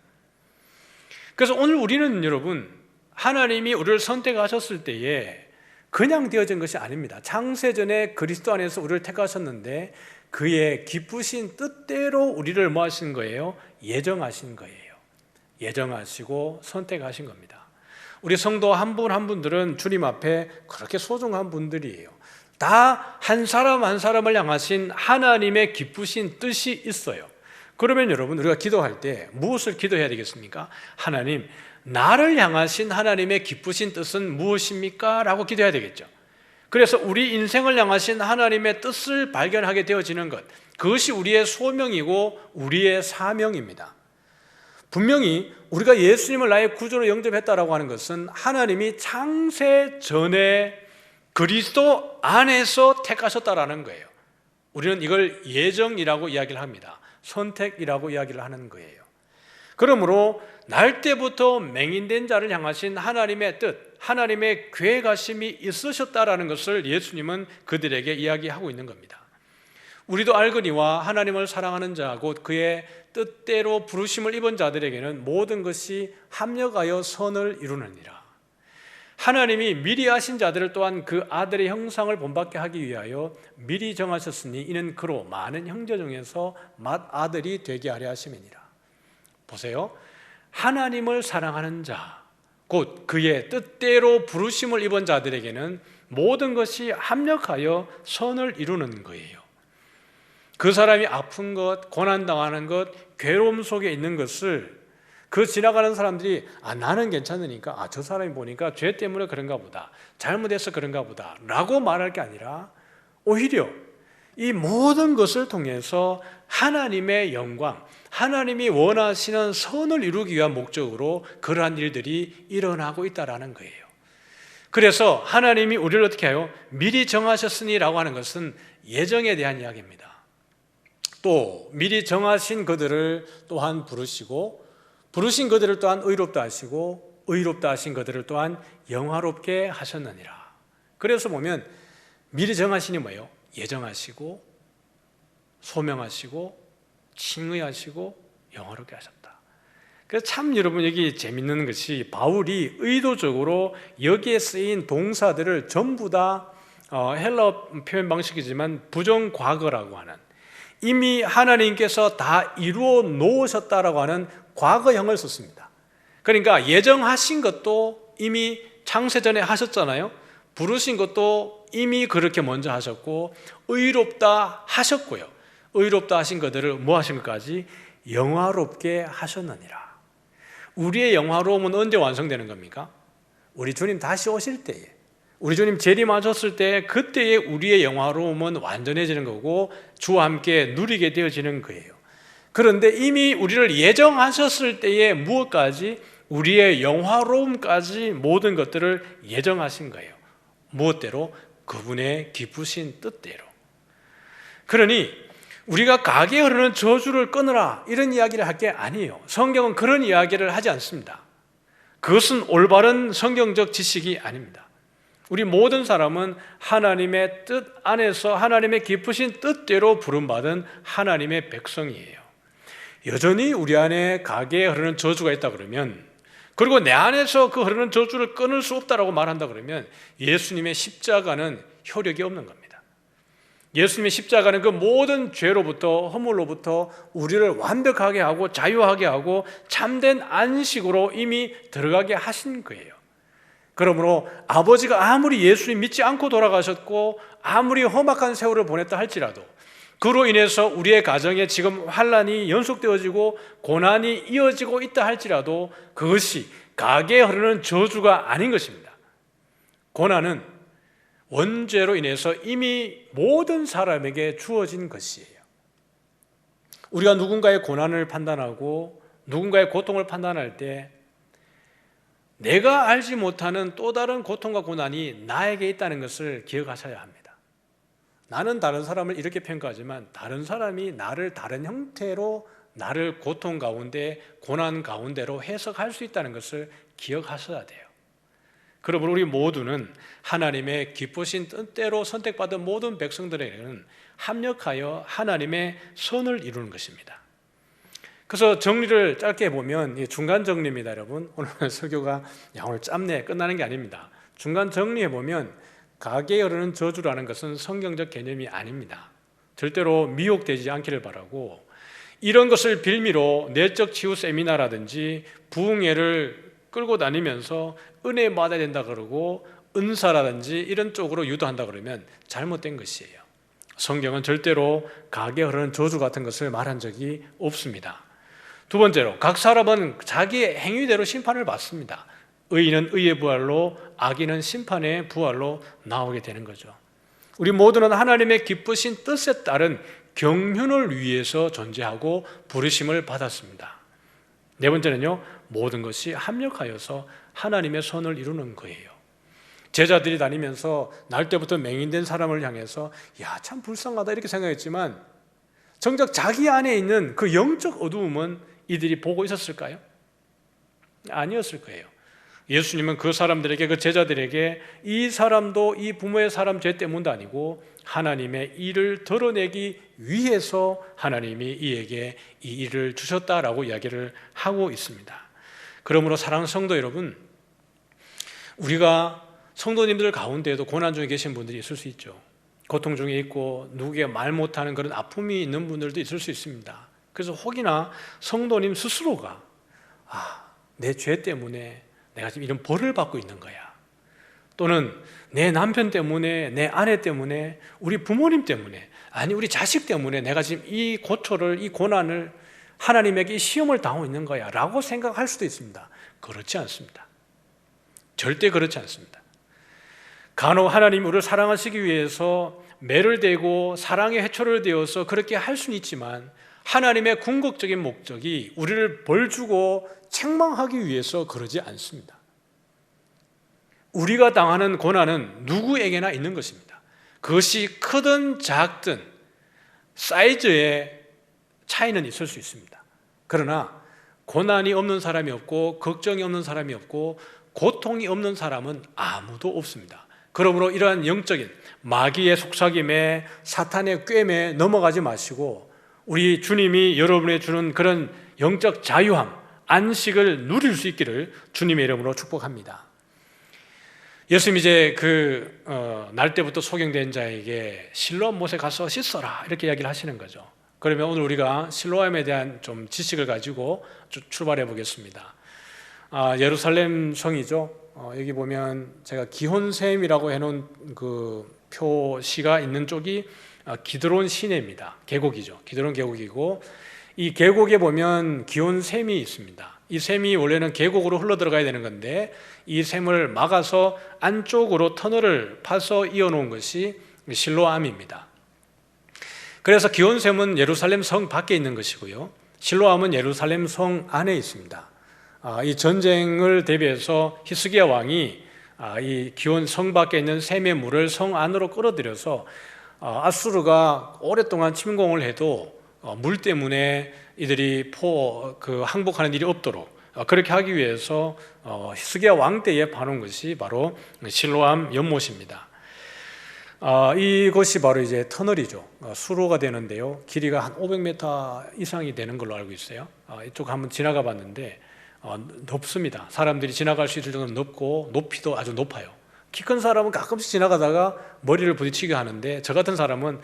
그래서 오늘 우리는 여러분, 하나님이 우리를 선택하셨을 때에 그냥 되어진 것이 아닙니다. 창세전에 그리스도 안에서 우리를 택하셨는데 그의 기쁘신 뜻대로 우리를 뭐 하신 거예요? 예정하신 거예요. 예정하시고 선택하신 겁니다. 우리 성도 한 분 한 분들은 주님 앞에 그렇게 소중한 분들이에요. 다 한 사람 한 사람을 향하신 하나님의 기쁘신 뜻이 있어요. 그러면 여러분 우리가 기도할 때 무엇을 기도해야 되겠습니까? 하나님, 나를 향하신 하나님의 기쁘신 뜻은 무엇입니까? 라고 기도해야 되겠죠. 그래서 우리 인생을 향하신 하나님의 뜻을 발견하게 되어지는 것, 그것이 우리의 소명이고 우리의 사명입니다. 분명히 우리가 예수님을 나의 구주로 영접했다라고 하는 것은 하나님이 창세 전에 그리스도 안에서 택하셨다라는 거예요. 우리는 이걸 예정이라고 이야기를 합니다. 선택이라고 이야기를 하는 거예요. 그러므로 날 때부터 맹인된 자를 향하신 하나님의 뜻, 하나님의 계획하심이 있으셨다라는 것을 예수님은 그들에게 이야기하고 있는 겁니다. 우리도 알거니와 하나님을 사랑하는 자 곧 그의 뜻대로 부르심을 입은 자들에게는 모든 것이 합력하여 선을 이루느니라. 하나님이 미리 하신 자들을 또한 그 아들의 형상을 본받게 하기 위하여 미리 정하셨으니 이는 그로 많은 형제 중에서 맏아들이 되게 하려 하심이니라. 보세요. 하나님을 사랑하는 자, 곧 그의 뜻대로 부르심을 입은 자들에게는 모든 것이 합력하여 선을 이루는 거예요. 그 사람이 아픈 것, 고난당하는 것, 괴로움 속에 있는 것을 그 지나가는 사람들이 나는 괜찮으니까 저 사람이 보니까 죄 때문에 그런가 보다, 잘못해서 그런가 보다 라고 말할 게 아니라 오히려 이 모든 것을 통해서 하나님의 영광, 하나님이 원하시는 선을 이루기 위한 목적으로 그러한 일들이 일어나고 있다는 거예요. 그래서 하나님이 우리를 어떻게 해요? 미리 정하셨으니 라고 하는 것은 예정에 대한 이야기입니다. 또 미리 정하신 그들을 또한 부르시고 부르신 그들을 또한 의롭다 하시고 의롭다 하신 그들을 또한 영화롭게 하셨느니라. 그래서 보면 미리 정하시니 뭐예요? 예정하시고 소명하시고 칭의하시고 영화롭게 하셨다. 그래서 참 여러분 여기 재밌는 것이 바울이 의도적으로 여기에 쓰인 동사들을 전부 다 헬라어 표현 방식이지만 부정과거라고 하는, 이미 하나님께서 다 이루어 놓으셨다라고 하는 과거형을 썼습니다. 그러니까 예정하신 것도 이미 창세전에 하셨잖아요. 부르신 것도 이미 그렇게 먼저 하셨고 의롭다 하셨고요. 의롭다 하신 것들을 뭐 하신 것까지? 영화롭게 하셨느니라. 우리의 영화로움은 언제 완성되는 겁니까? 우리 주님 다시 오실 때에, 우리 주님 재림하셨을 때 그때에 우리의 영화로움은 완전해지는 거고 주와 함께 누리게 되어지는 거예요. 그런데 이미 우리를 예정하셨을 때에 무엇까지? 우리의 영화로움까지 모든 것들을 예정하신 거예요. 무엇대로? 그분의 기쁘신 뜻대로. 그러니 우리가 가게 흐르는 저주를 끊으라 이런 이야기를 할 게 아니에요. 성경은 그런 이야기를 하지 않습니다. 그것은 올바른 성경적 지식이 아닙니다. 우리 모든 사람은 하나님의 뜻 안에서 하나님의 기쁘신 뜻대로 부름받은 하나님의 백성이에요. 여전히 우리 안에 가게에 흐르는 저주가 있다 그러면 그리고 내 안에서 그 흐르는 저주를 끊을 수 없다라고 말한다 그러면 예수님의 십자가는 효력이 없는 겁니다. 예수님의 십자가는 그 모든 죄로부터, 허물로부터 우리를 완벽하게 하고 자유하게 하고 참된 안식으로 이미 들어가게 하신 거예요. 그러므로 아버지가 아무리 예수님 믿지 않고 돌아가셨고 아무리 험악한 세월을 보냈다 할지라도 그로 인해서 우리의 가정에 지금 환난이 연속되어지고 고난이 이어지고 있다 할지라도 그것이 가게에 흐르는 저주가 아닌 것입니다. 고난은 원죄로 인해서 이미 모든 사람에게 주어진 것이에요. 우리가 누군가의 고난을 판단하고 누군가의 고통을 판단할 때 내가 알지 못하는 또 다른 고통과 고난이 나에게 있다는 것을 기억하셔야 합니다. 나는 다른 사람을 이렇게 평가하지만 다른 사람이 나를 다른 형태로 나를 고통 가운데 고난 가운데로 해석할 수 있다는 것을 기억하셔야 돼요. 그러므로 우리 모두는 하나님의 기쁘신 뜻대로 선택받은 모든 백성들에게는 합력하여 하나님의 선을 이루는 것입니다. 그래서 정리를 짧게 해보면 중간 정리입니다. 여러분, 오늘 설교가 오늘 짧네 끝나는 게 아닙니다. 중간 정리해보면 가게에 흐르는 저주라는 것은 성경적 개념이 아닙니다. 절대로 미혹되지 않기를 바라고 이런 것을 빌미로 내적 치유 세미나라든지 부흥회를 끌고 다니면서 은혜 받아야 된다 그러고 은사라든지 이런 쪽으로 유도한다 그러면 잘못된 것이에요. 성경은 절대로 가게에 흐르는 저주 같은 것을 말한 적이 없습니다. 두 번째로 각 사람은 자기의 행위대로 심판을 받습니다. 의인은 의의 부활로 악인은 심판의 부활로 나오게 되는 거죠. 우리 모두는 하나님의 기쁘신 뜻에 따른 경륜을 위해서 존재하고 부르심을 받았습니다. 네 번째는요, 모든 것이 합력하여서 하나님의 선을 이루는 거예요. 제자들이 다니면서 날 때부터 맹인된 사람을 향해서 야, 참 불쌍하다 이렇게 생각했지만 정작 자기 안에 있는 그 영적 어두움은 이들이 보고 있었을까요? 아니었을 거예요. 예수님은 그 사람들에게, 그 제자들에게 이 사람도 이 부모의 사람 죄 때문도 아니고 하나님의 일을 드러내기 위해서 하나님이 이에게 이 일을 주셨다라고 이야기를 하고 있습니다. 그러므로 사랑하는 성도 여러분, 우리가 성도님들 가운데에도 고난 중에 계신 분들이 있을 수 있죠. 고통 중에 있고 누구에게 말 못하는 그런 아픔이 있는 분들도 있을 수 있습니다. 그래서 혹이나 성도님 스스로가 내 죄 때문에 내가 지금 이런 벌을 받고 있는 거야. 또는 내 남편 때문에, 내 아내 때문에, 우리 부모님 때문에, 아니 우리 자식 때문에 내가 지금 이 고초를, 이 고난을 하나님에게 이 시험을 당하고 있는 거야 라고 생각할 수도 있습니다. 그렇지 않습니다. 절대 그렇지 않습니다. 간혹 하나님 우리를 사랑하시기 위해서 매를 대고 사랑의 해초를 되어서 그렇게 할 수는 있지만 하나님의 궁극적인 목적이 우리를 벌주고 책망하기 위해서 그러지 않습니다. 우리가 당하는 고난은 누구에게나 있는 것입니다. 그것이 크든 작든 사이즈의 차이는 있을 수 있습니다. 그러나 고난이 없는 사람이 없고 걱정이 없는 사람이 없고 고통이 없는 사람은 아무도 없습니다. 그러므로 이러한 영적인 마귀의 속삭임에 사탄의 꾀에 넘어가지 마시고 우리 주님이 여러분에 주는 그런 영적 자유함, 안식을 누릴 수 있기를 주님의 이름으로 축복합니다. 예수님 이제 날 때부터 소경된 자에게 실로암 못에 가서 씻어라 이렇게 이야기를 하시는 거죠. 그러면 오늘 우리가 실로암에 대한 좀 지식을 가지고 출발해 보겠습니다. 예루살렘 성이죠. 여기 보면 제가 기혼샘이라고 해놓은 그 표시가 있는 쪽이 기드론 시내입니다. 계곡이죠. 기드론 계곡이고 이 계곡에 보면 기온샘이 있습니다. 이 샘이 원래는 계곡으로 흘러 들어가야 되는 건데 이 샘을 막아서 안쪽으로 터널을 파서 이어놓은 것이 실로암입니다. 그래서 기온샘은 예루살렘 성 밖에 있는 것이고요. 실로암은 예루살렘 성 안에 있습니다. 이 전쟁을 대비해서 히스기야 왕이 이 기온 성 밖에 있는 샘의 물을 성 안으로 끌어들여서 아수르가 오랫동안 침공을 해도 물 때문에 이들이 항복하는 일이 없도록 그렇게 하기 위해서 히스기야 왕 때에 파놓은 것이 바로 실로암 연못입니다. 이것이 바로 이제 터널이죠. 수로가 되는데요. 길이가 한 500m 이상이 되는 걸로 알고 있어요. 이쪽 한번 지나가 봤는데 높습니다. 사람들이 지나갈 수 있을 정도로 높고 높이도 아주 높아요. 키 큰 사람은 가끔씩 지나가다가 머리를 부딪히게 하는데 저 같은 사람은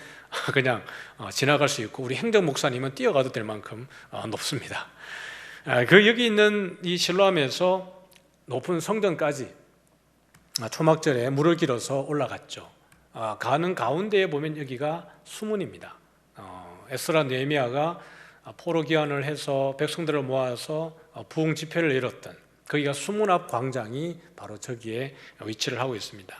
그냥 지나갈 수 있고, 우리 행정 목사님은 뛰어가도 될 만큼 높습니다. 여기 있는 이 실로암에서 높은 성전까지 초막절에 물을 길어서 올라갔죠. 가는 가운데에 보면 여기가 수문입니다. 에스라 느헤미야가 포로 기환을 해서 백성들을 모아서 부흥 집회를 열었던 거기가 수문 앞 광장이 바로 저기에 위치를 하고 있습니다.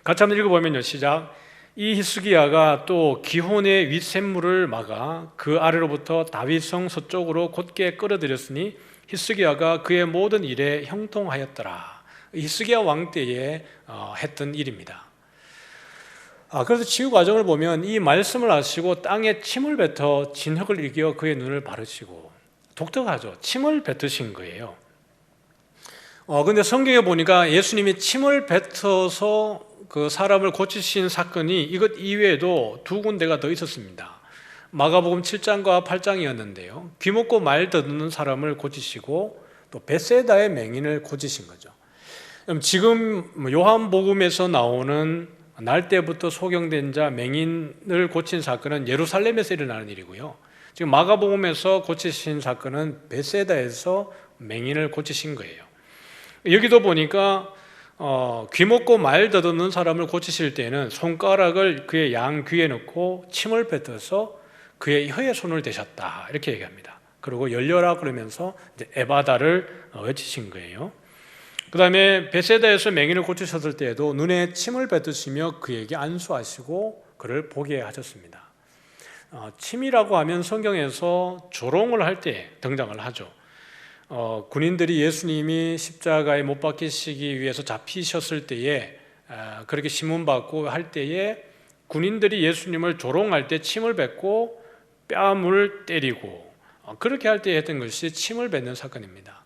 같이 한번 읽어보면요. 시작. 이 히스기야가 또 기혼의 윗샘물을 막아 그 아래로부터 다윗성 서쪽으로 곧게 끌어들였으니 히스기야가 그의 모든 일에 형통하였더라. 히스기야 왕 때에 했던 일입니다. 그래서 치유 과정을 보면 이 말씀을 하시고 땅에 침을 뱉어 진흙을 이겨 그의 눈을 바르시고, 독특하죠. 침을 뱉으신 거예요. 근데 성경에 보니까 예수님이 침을 뱉어서 그 사람을 고치신 사건이 이것 이외에도 두 군데가 더 있었습니다. 마가복음 7장과 8장이었는데요. 귀 먹고 말 더듬는 사람을 고치시고 또 벳세다의 맹인을 고치신 거죠. 지금 요한복음에서 나오는 날 때부터 소경된 자 맹인을 고친 사건은 예루살렘에서 일어나는 일이고요. 지금 마가복음에서 고치신 사건은 벳세다에서 맹인을 고치신 거예요. 여기도 보니까 귀 먹고 말 더듬는 사람을 고치실 때는 손가락을 그의 양귀에 넣고 침을 뱉어서 그의 혀에 손을 대셨다, 이렇게 얘기합니다. 그리고 열려라 그러면서 이제 에바다를 외치신 거예요. 그 다음에 벳세다에서 맹인을 고치셨을 때에도 눈에 침을 뱉으시며 그에게 안수하시고 그를 보게 하셨습니다. 침이라고 하면 성경에서 조롱을 할 때 등장을 하죠. 군인들이 예수님이 십자가에 못 박히시기 위해서 잡히셨을 때에 그렇게 신문받고 할 때에 군인들이 예수님을 조롱할 때 침을 뱉고 뺨을 때리고 그렇게 할 때 했던 것이 침을 뱉는 사건입니다.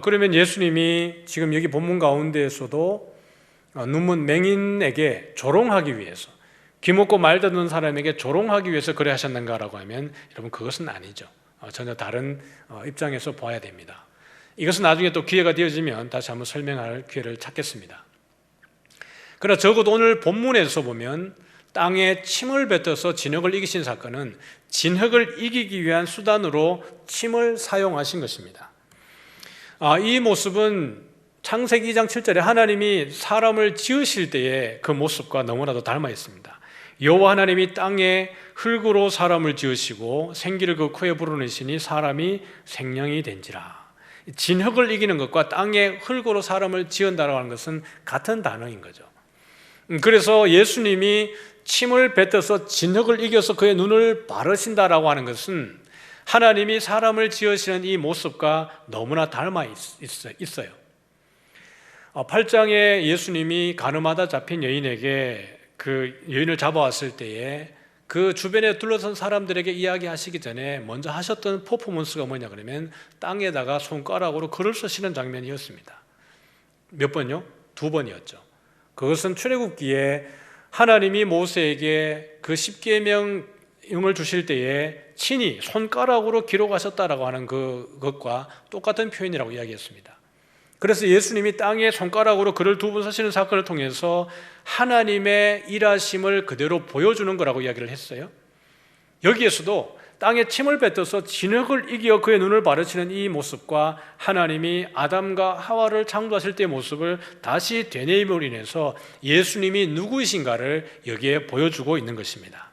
그러면 예수님이 지금 여기 본문 가운데에서도 눈먼 맹인에게 조롱하기 위해서, 귀 먹고 말 듣는 사람에게 조롱하기 위해서 그래 하셨는가라고 하면 여러분 그것은 아니죠. 전혀 다른 입장에서 봐야 됩니다. 이것은 나중에 또 기회가 되어지면 다시 한번 설명할 기회를 찾겠습니다. 그러나 적어도 오늘 본문에서 보면 땅에 침을 뱉어서 진흙을 이기신 사건은 진흙을 이기기 위한 수단으로 침을 사용하신 것입니다. 이 모습은 창세기 2장 7절에 하나님이 사람을 지으실 때의 그 모습과 너무나도 닮아 있습니다. 여호와 하나님이 땅에 흙으로 사람을 지으시고 생기를 그 코에 불어넣으시니 사람이 생명이 된지라. 진흙을 이기는 것과 땅에 흙으로 사람을 지은다라고 하는 것은 같은 단어인 거죠. 그래서 예수님이 침을 뱉어서 진흙을 이겨서 그의 눈을 바르신다라고 하는 것은 하나님이 사람을 지으시는 이 모습과 너무나 닮아 있어요. 8장에 예수님이 가늠하다 잡힌 여인에게 그 여인을 잡아왔을 때에 그 주변에 둘러선 사람들에게 이야기하시기 전에 먼저 하셨던 퍼포먼스가 뭐냐 그러면 땅에다가 손가락으로 글을 쓰시는 장면이었습니다. 몇 번요? 2번이었죠. 그것은 출애굽기에 하나님이 모세에게 그 십계명을 주실 때에 친히 손가락으로 기록하셨다라고 하는 그것과 똑같은 표현이라고 이야기했습니다. 그래서 예수님이 땅에 손가락으로 글을 2번 쓰시는 사건을 통해서 하나님의 일하심을 그대로 보여주는 거라고 이야기를 했어요. 여기에서도 땅에 침을 뱉어서 진흙을 이겨 그의 눈을 바르시는 이 모습과 하나님이 아담과 하와를 창조하실 때의 모습을 다시 되뇌임으로 인해서 예수님이 누구이신가를 여기에 보여주고 있는 것입니다.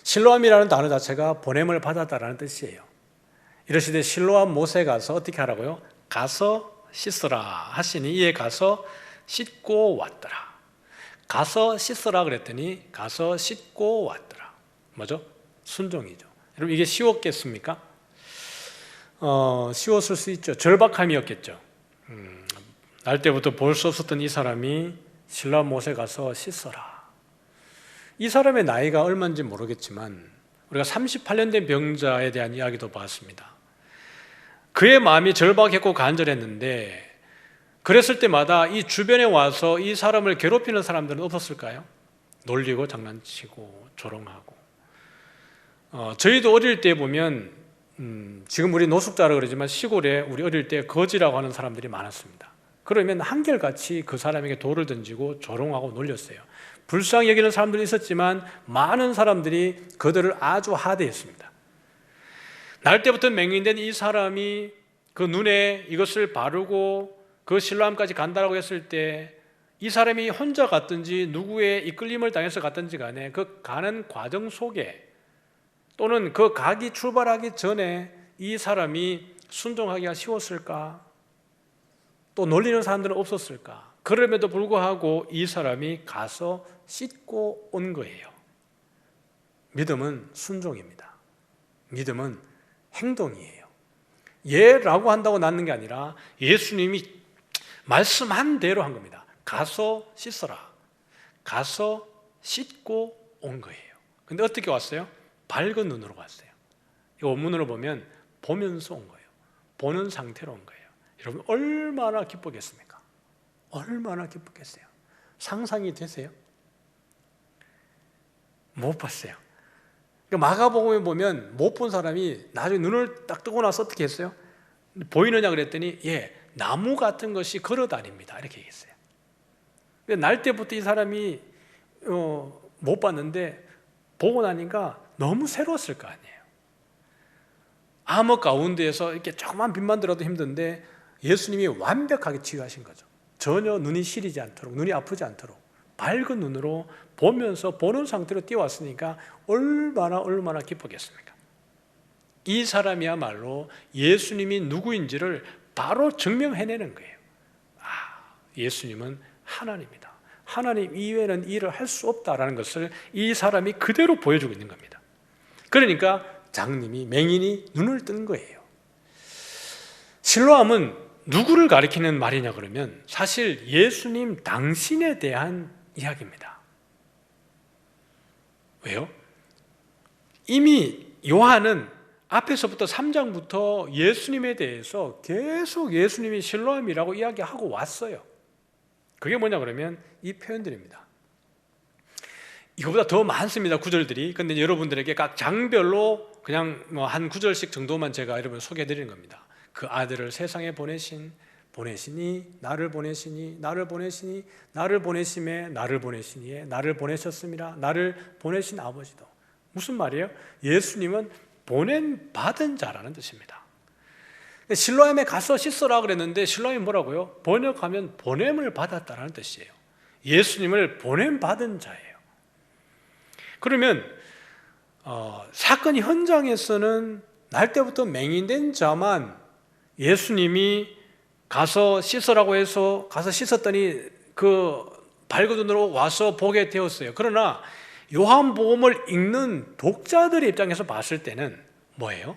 실로암이라는 단어 자체가 보냄을 받았다라는 뜻이에요. 이러시되 실로암 못에 가서 어떻게 하라고요? 가서 씻으라 하시니 이에 가서 씻고 왔더라. 가서 씻으라 그랬더니 가서 씻고 왔더라. 뭐죠? 순종이죠. 여러분 이게 쉬웠겠습니까? 쉬웠을 수 있죠. 절박함이었겠죠. 날 때부터 볼 수 없었던 이 사람이 실로암 못에 가서 씻어라. 이 사람의 나이가 얼마인지 모르겠지만 우리가 38년 된 병자에 대한 이야기도 봤습니다. 그의 마음이 절박했고 간절했는데 그랬을 때마다 이 주변에 와서 이 사람을 괴롭히는 사람들은 없었을까요? 놀리고 장난치고 조롱하고. 저희도 어릴 때 보면 지금 우리 노숙자라 그러지만 시골에 우리 어릴 때 거지라고 하는 사람들이 많았습니다. 그러면 한결같이 그 사람에게 돌을 던지고 조롱하고 놀렸어요. 불쌍히 여기는 사람들이 있었지만 많은 사람들이 그들을 아주 하대했습니다. 날 때부터 맹인된 이 사람이 그 눈에 이것을 바르고 그 실로암까지 간다라고 했을 때 이 사람이 혼자 갔든지 누구의 이끌림을 당해서 갔든지 간에 그 가는 과정 속에 또는 그 가기 출발하기 전에 이 사람이 순종하기가 쉬웠을까? 또 놀리는 사람들은 없었을까? 그럼에도 불구하고 이 사람이 가서 씻고 온 거예요. 믿음은 순종입니다. 믿음은 행동이에요. 예라고 한다고 낳는 게 아니라 예수님이 말씀한 대로 한 겁니다. 가서 씻어라. 가서 씻고 온 거예요. 근데 어떻게 왔어요? 밝은 눈으로 왔어요. 이 원문으로 보면 보면서 온 거예요. 보는 상태로 온 거예요. 여러분 얼마나 기쁘겠습니까? 얼마나 기쁘겠어요? 상상이 되세요? 못 봤어요. 그러니까 마가복음에 보면 못 본 사람이 나중에 눈을 딱 뜨고 나서 어떻게 했어요? 보이느냐 그랬더니 예, 나무 같은 것이 걸어다닙니다. 이렇게 얘기했어요. 날 때부터 이 사람이 못 봤는데 보고 나니까 너무 새로웠을 거 아니에요. 암흑 가운데에서 이렇게 조그만 빛만 들어도 힘든데 예수님이 완벽하게 치유하신 거죠. 전혀 눈이 시리지 않도록, 눈이 아프지 않도록 밝은 눈으로 보면서 보는 상태로 뛰어왔으니까 얼마나 기쁘겠습니까? 이 사람이야말로 예수님이 누구인지를 바로 증명해내는 거예요. 예수님은 하나님이다. 하나님 이외에는 일을 할 수 없다라는 것을 이 사람이 그대로 보여주고 있는 겁니다. 그러니까 장님이 맹인이 눈을 뜬 거예요. 실로암은 누구를 가리키는 말이냐 그러면 사실 예수님 당신에 대한 이야기입니다. 왜요? 이미 요한은 앞에서부터 3장부터 예수님에 대해서 계속 예수님이 실로암이라고 이야기하고 왔어요. 그게 뭐냐 그러면 이 표현들입니다. 이거보다 더 많습니다. 구절들이. 근데 여러분들에게 각 장별로 그냥 한 구절씩 정도만 제가 여러분 소개해 드리는 겁니다. 그 아들을 세상에 보내시니 나를 보내시니 나를 보내시니 나를 보내심에 나를 보내시니에 나를 보내셨습니다. 나를 보내신 아버지도. 무슨 말이에요? 예수님은 보낸 받은 자라는 뜻입니다. 실로암에 가서 씻어라 그랬는데 실로암이 뭐라고요? 번역하면 보냄을 받았다라는 뜻이에요. 예수님을 보냄 받은 자예요. 그러면 사건 현장에서는 날 때부터 맹인된 자만 예수님이 가서 씻으라고 해서 가서 씻었더니 그 밝은 눈으로 와서 보게 되었어요. 그러나 요한복음을 읽는 독자들의 입장에서 봤을 때는 뭐예요?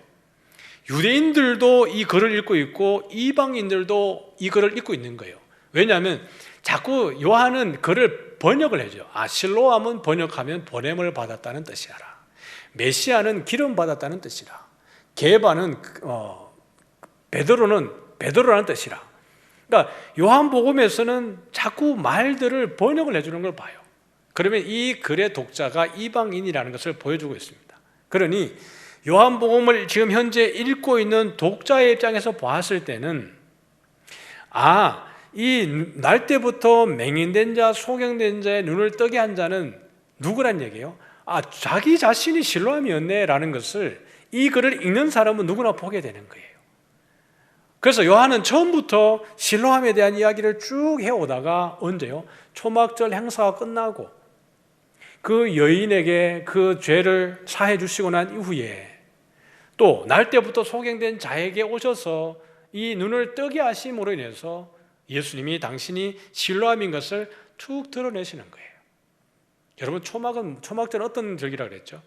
유대인들도 이 글을 읽고 있고 이방인들도 이 글을 읽고 있는 거예요. 왜냐하면 자꾸 요한은 글을 번역을 해줘. 실로암은 번역하면 보냄을 받았다는 뜻이라. 메시아는 기름 받았다는 뜻이라. 게바는 베드로라는 뜻이라. 그러니까 요한복음에서는 자꾸 말들을 번역을 해주는 걸 봐요. 그러면 이 글의 독자가 이방인이라는 것을 보여주고 있습니다. 그러니 요한복음을 지금 현재 읽고 있는 독자의 입장에서 봤을 때는 이 날 때부터 맹인된 자, 소경된 자의 눈을 뜨게 한 자는 누구란 얘기예요? 자기 자신이 실로암이었네라는 것을 이 글을 읽는 사람은 누구나 보게 되는 거예요. 그래서 요한은 처음부터 실로암에 대한 이야기를 쭉 해오다가 언제요? 초막절 행사가 끝나고 그 여인에게 그 죄를 사해 주시고 난 이후에 또 날 때부터 소경된 자에게 오셔서 이 눈을 뜨게 하심으로 인해서 예수님이 당신이 실로암인 것을 툭 드러내시는 거예요. 여러분 초막절은 어떤 절기라 그랬죠?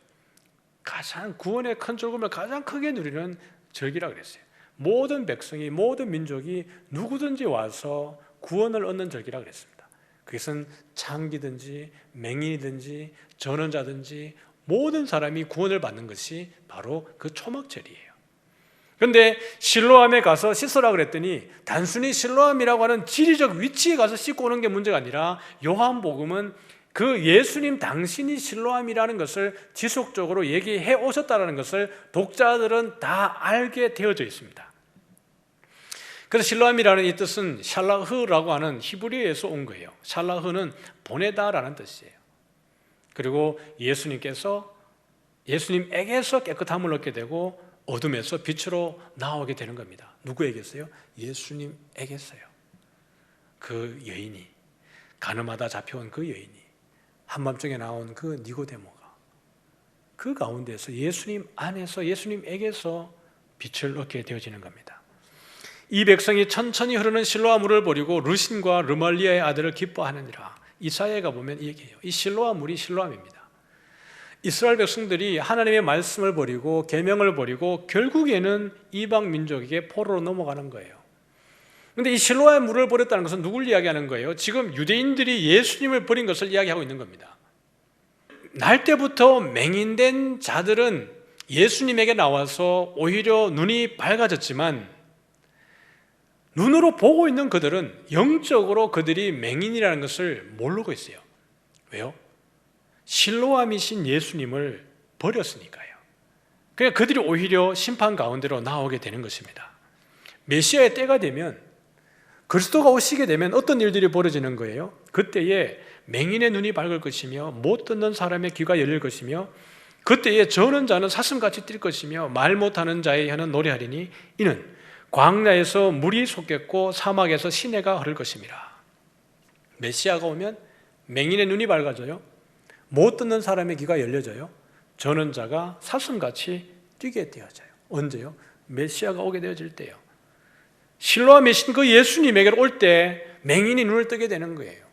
가장 구원의 큰 즐거움을 가장 크게 누리는 절기라 그랬어요. 모든 백성이 모든 민족이 누구든지 와서 구원을 얻는 절기라 그랬습니다. 그것은 창기든지 맹인이든지 전원자든지 모든 사람이 구원을 받는 것이 바로 그 초막절이에요. 그런데 실로암에 가서 씻으라 그랬더니 단순히 실로암이라고 하는 지리적 위치에 가서 씻고 오는 게 문제가 아니라 요한복음은 그 예수님 당신이 실로암이라는 것을 지속적으로 얘기해 오셨다는 것을 독자들은 다 알게 되어져 있습니다. 그래서 실로암이라는 이 뜻은 샬라흐라고 하는 히브리어에서 온 거예요. 샬라흐는 보내다라는 뜻이에요. 그리고 예수님에게서 깨끗함을 얻게 되고 어둠에서 빛으로 나오게 되는 겁니다. 누구에게서요? 예수님에게서요. 그 여인이, 가늠하다 잡혀온 그 여인이, 한밤중에 나온 그 니고데모가 그 가운데서 예수님 안에서, 예수님에게서 빛을 얻게 되어지는 겁니다. 이 백성이 천천히 흐르는 실로아 물을 버리고 르신과 르말리아의 아들을 기뻐하느니라. 이사야가 보면 이 얘기예요. 이 실로아 물이 실로암입니다. 이스라엘 백성들이 하나님의 말씀을 버리고 계명을 버리고 결국에는 이방 민족에게 포로로 넘어가는 거예요. 그런데 이 실로아의 물을 버렸다는 것은 누굴 이야기하는 거예요? 지금 유대인들이 예수님을 버린 것을 이야기하고 있는 겁니다. 날 때부터 맹인된 자들은 예수님에게 나와서 오히려 눈이 밝아졌지만 눈으로 보고 있는 그들은 영적으로 그들이 맹인이라는 것을 모르고 있어요. 왜요? 실로암이신 예수님을 버렸으니까요. 그러니까 그들이 오히려 심판 가운데로 나오게 되는 것입니다. 메시아의 때가 되면, 그리스도가 오시게 되면 어떤 일들이 벌어지는 거예요? 그때에 맹인의 눈이 밝을 것이며 못 듣는 사람의 귀가 열릴 것이며 그때에 저는 자는 사슴같이 뛸 것이며 말 못하는 자의 혀는 노래하리니 이는 광야에서 물이 솟겠고 사막에서 시내가 흐를 것입니다. 메시아가 오면 맹인의 눈이 밝아져요. 못 듣는 사람의 귀가 열려져요. 저는 자가 사슴같이 뛰게 되어져요. 언제요? 메시아가 오게 되어질 때요. 실로암이신 그 예수님에게 올 때 맹인이 눈을 뜨게 되는 거예요.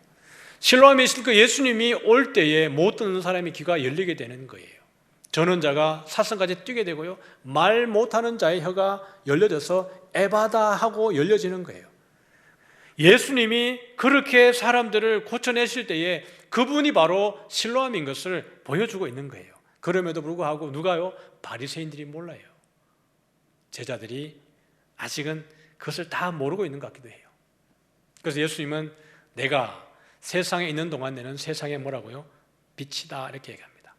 실로암이신 그 예수님이 올 때에 못 듣는 사람의 귀가 열리게 되는 거예요. 저는 자가 사슴같이 뛰게 되고요. 말 못하는 자의 혀가 열려져서 에바다 하고 열려지는 거예요. 예수님이 그렇게 사람들을 고쳐내실 때에 그분이 바로 실로암인 것을 보여주고 있는 거예요. 그럼에도 불구하고 누가요? 바리새인들이 몰라요. 제자들이 아직은 그것을 다 모르고 있는 것 같기도 해요. 그래서 예수님은 내가 세상에 있는 동안 내는 세상에 뭐라고요? 빛이다 이렇게 얘기합니다.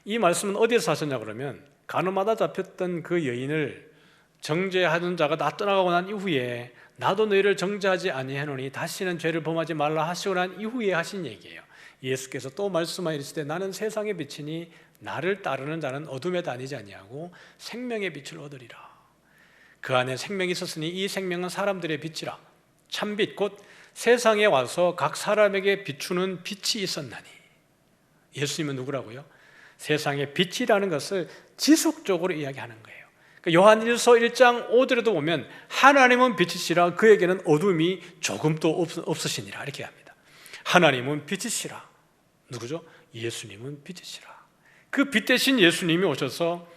이 말씀은 어디에서 하셨냐 그러면 가늠하다 잡혔던 그 여인을 정죄하는 자가 다 떠나가고 난 이후에 나도 너희를 정죄하지 아니하노니 다시는 죄를 범하지 말라 하시고 난 이후에 하신 얘기예요. 예수께서 또 말씀하시되 나는 세상의 빛이니 나를 따르는 자는 어둠에 다니지 아니하고 생명의 빛을 얻으리라. 그 안에 생명이 있었으니 이 생명은 사람들의 빛이라. 참빛 곧 세상에 와서 각 사람에게 비추는 빛이 있었나니. 예수님은 누구라고요? 세상의 빛이라는 것을 지속적으로 이야기하는 거예요. 요한일서 1장 5절에도 보면 하나님은 빛이시라 그에게는 어둠이 조금도 없으시니라 이렇게 합니다. 하나님은 빛이시라. 누구죠? 예수님은 빛이시라. 그 빛 대신 예수님이 오셔서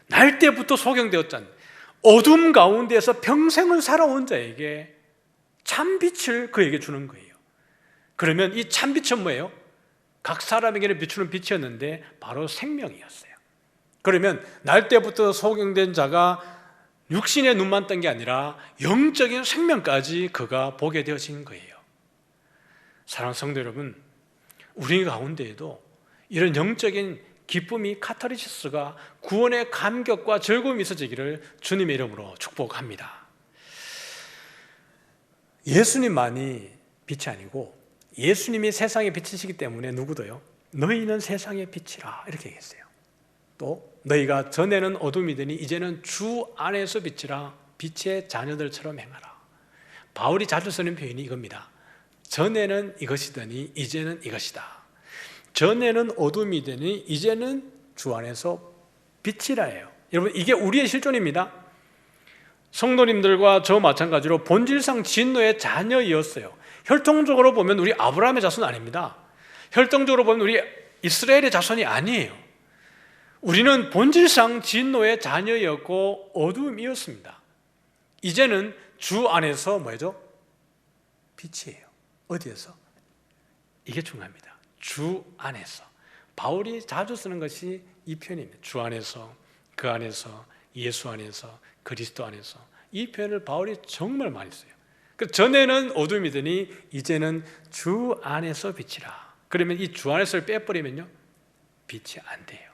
날 때부터 소경되었잖아요. 어둠 가운데에서 평생을 살아온 자에게 참빛을 그에게 주는 거예요. 그러면 이 참빛은 뭐예요? 각 사람에게는 비추는 빛이었는데 바로 생명이었어요. 그러면 날 때부터 소경된 자가 육신의 눈만 뜬 게 아니라 영적인 생명까지 그가 보게 되어진 거예요. 사랑하는 성도 여러분, 우리 가운데에도 이런 영적인 기쁨이 카타르시스가 구원의 감격과 즐거움이 있어지기를 주님의 이름으로 축복합니다. 예수님만이 빛이 아니고 예수님이 세상의 빛이시기 때문에 누구도요? 너희는 세상의 빛이라 이렇게 얘기했어요. 또 너희가 전에는 어둠이더니 이제는 주 안에서 빛이라 빛의 자녀들처럼 행하라. 바울이 자주 쓰는 표현이 이겁니다. 전에는 이것이더니 이제는 이것이다. 전에는 어둠이더니 이제는 주 안에서 빛이라예요. 여러분 이게 우리의 실존입니다. 성도님들과 저 마찬가지로 본질상 진노의 자녀이었어요. 혈통적으로 보면 우리 아브라함의 자손 아닙니다. 혈통적으로 보면 우리 이스라엘의 자손이 아니에요. 우리는 본질상 진노의 자녀였고 어둠이었습니다. 이제는 주 안에서 뭐죠? 빛이에요. 어디에서? 이게 중요합니다. 주 안에서. 바울이 자주 쓰는 것이 이 표현입니다. 주 안에서, 그 안에서, 예수 안에서, 그리스도 안에서. 이 표현을 바울이 정말 많이 써요. 그 전에는 어둠이더니 이제는 주 안에서 빛이라. 그러면 이 주 안에서를 빼버리면요, 빛이 안 돼요.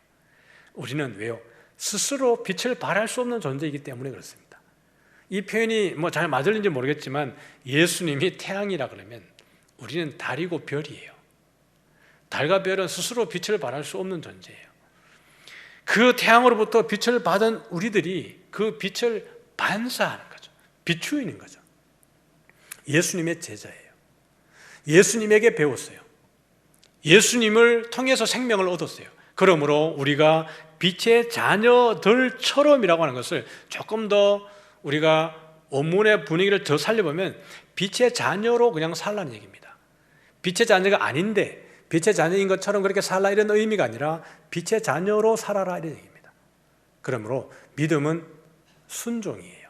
우리는 왜요? 스스로 빛을 발할 수 없는 존재이기 때문에 그렇습니다. 이 표현이 뭐 잘 맞을는지 모르겠지만 예수님이 태양이라 그러면 우리는 달이고 별이에요. 달과 별은 스스로 빛을 발할 수 없는 존재예요. 그 태양으로부터 빛을 받은 우리들이 그 빛을 반사하는 거죠. 비추이는 거죠. 예수님의 제자예요. 예수님에게 배웠어요. 예수님을 통해서 생명을 얻었어요. 그러므로 우리가 빛의 자녀들처럼이라고 하는 것을 조금 더 우리가 원문의 분위기를 더 살려보면 빛의 자녀로 그냥 살라는 얘기입니다. 빛의 자녀가 아닌데 빛의 자녀인 것처럼 그렇게 살라 이런 의미가 아니라 빛의 자녀로 살아라 이런 얘기입니다. 그러므로 믿음은 순종이에요.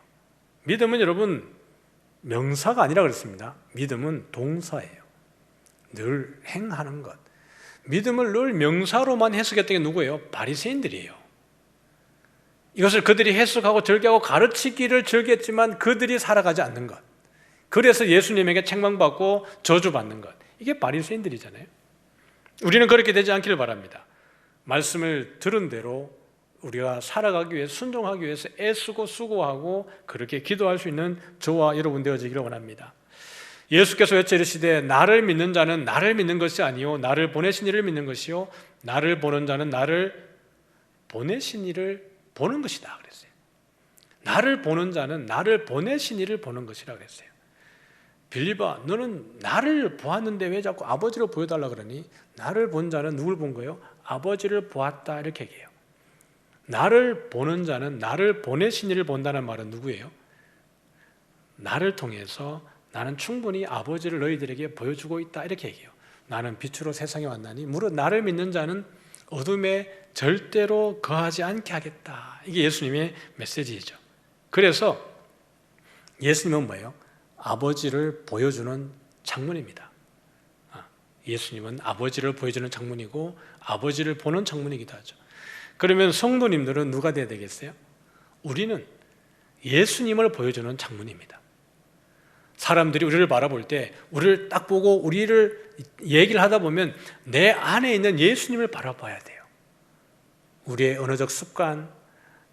믿음은 여러분 명사가 아니라 그렇습니다. 믿음은 동사예요. 늘 행하는 것. 믿음을 늘 명사로만 해석했던 게 누구예요? 바리새인들이에요. 이것을 그들이 해석하고 절개하고 가르치기를 즐겼지만 그들이 살아가지 않는 것. 그래서 예수님에게 책망받고 저주받는 것. 이게 바리새인들이잖아요. 우리는 그렇게 되지 않기를 바랍니다. 말씀을 들은 대로 우리가 살아가기 위해 순종하기 위해서 애쓰고 수고하고 그렇게 기도할 수 있는 저와 여러분 되어지기를 원합니다. 예수께서 외치시되 나를 믿는 자는 나를 믿는 것이 아니요 나를 보내신 이를 믿는 것이요 나를 보는 자는 나를 보내신 이를 보는 것이다 그랬어요. 나를 보는 자는 나를 보내신 이를 보는 것이라 그랬어요. 빌립아, 너는 나를 보았는데 왜 자꾸 아버지를 보여달라 그러니? 나를 본 자는 누굴 본 거예요? 아버지를 보았다 이렇게 얘기해요. 나를 보는 자는 나를 보내신 이를 본다는 말은 누구예요? 나를 통해서 나는 충분히 아버지를 너희들에게 보여주고 있다 이렇게 얘기해요. 나는 빛으로 세상에 왔나니 무릇 나를 믿는 자는 어둠에 절대로 거하지 않게 하겠다. 이게 예수님의 메시지이죠. 그래서 예수님은 뭐예요? 아버지를 보여주는 창문입니다. 예수님은 아버지를 보여주는 창문이고 아버지를 보는 창문이기도 하죠. 그러면 성도님들은 누가 돼야 되겠어요? 우리는 예수님을 보여주는 창문입니다. 사람들이 우리를 바라볼 때 우리를 딱 보고 우리를 얘기를 하다 보면 내 안에 있는 예수님을 바라봐야 돼요. 우리의 언어적 습관,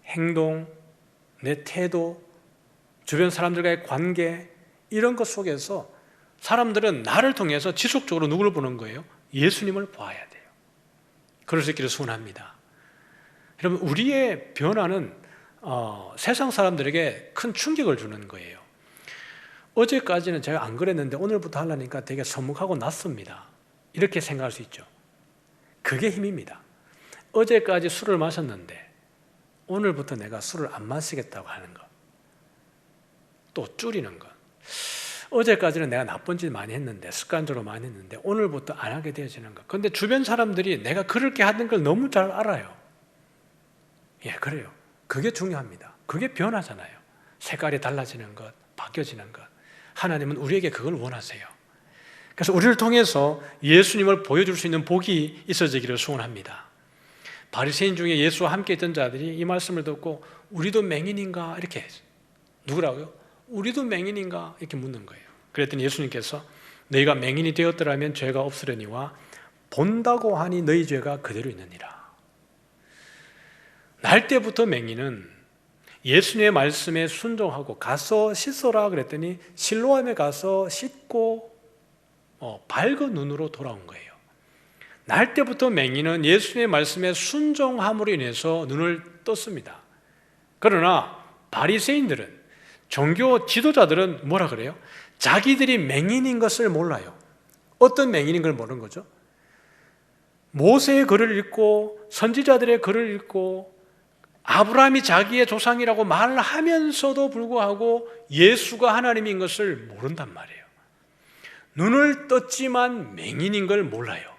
행동, 내 태도, 주변 사람들과의 관계 이런 것 속에서 사람들은 나를 통해서 지속적으로 누구를 보는 거예요? 예수님을 봐야 돼요. 그럴 수 있기를 소원합니다. 여러분 우리의 변화는 세상 사람들에게 큰 충격을 주는 거예요. 어제까지는 제가 안 그랬는데 오늘부터 하려니까 되게 서먹하고 낯섭니다. 이렇게 생각할 수 있죠. 그게 힘입니다. 어제까지 술을 마셨는데 오늘부터 내가 술을 안 마시겠다고 하는 것. 또 줄이는 것. 어제까지는 내가 나쁜 짓 많이 했는데 습관적으로 많이 했는데 오늘부터 안 하게 되어지는 것. 그런데 주변 사람들이 내가 그렇게 하는 걸 너무 잘 알아요. 예, 그래요. 그게 중요합니다. 그게 변화잖아요. 색깔이 달라지는 것, 바뀌어지는 것. 하나님은 우리에게 그걸 원하세요. 그래서 우리를 통해서 예수님을 보여줄 수 있는 복이 있어지기를 소원합니다. 바리새인 중에 예수와 함께 있던 자들이 이 말씀을 듣고 우리도 맹인인가 이렇게 했어요. 누구라고요? 우리도 맹인인가 이렇게 묻는 거예요. 그랬더니 예수님께서 너희가 맹인이 되었더라면 죄가 없으려니와 본다고 하니 너희 죄가 그대로 있느니라. 날 때부터 맹인은 예수님의 말씀에 순종하고 가서 씻어라 그랬더니 실로암에 가서 씻고 밝은 눈으로 돌아온 거예요. 날 때부터 맹인은 예수님의 말씀에 순종함으로 인해서 눈을 떴습니다. 그러나 바리새인들은 종교 지도자들은 뭐라 그래요? 자기들이 맹인인 것을 몰라요. 어떤 맹인인 걸 모르는 거죠? 모세의 글을 읽고 선지자들의 글을 읽고 아브라함이 자기의 조상이라고 말하면서도 불구하고 예수가 하나님인 것을 모른단 말이에요. 눈을 떴지만 맹인인 걸 몰라요.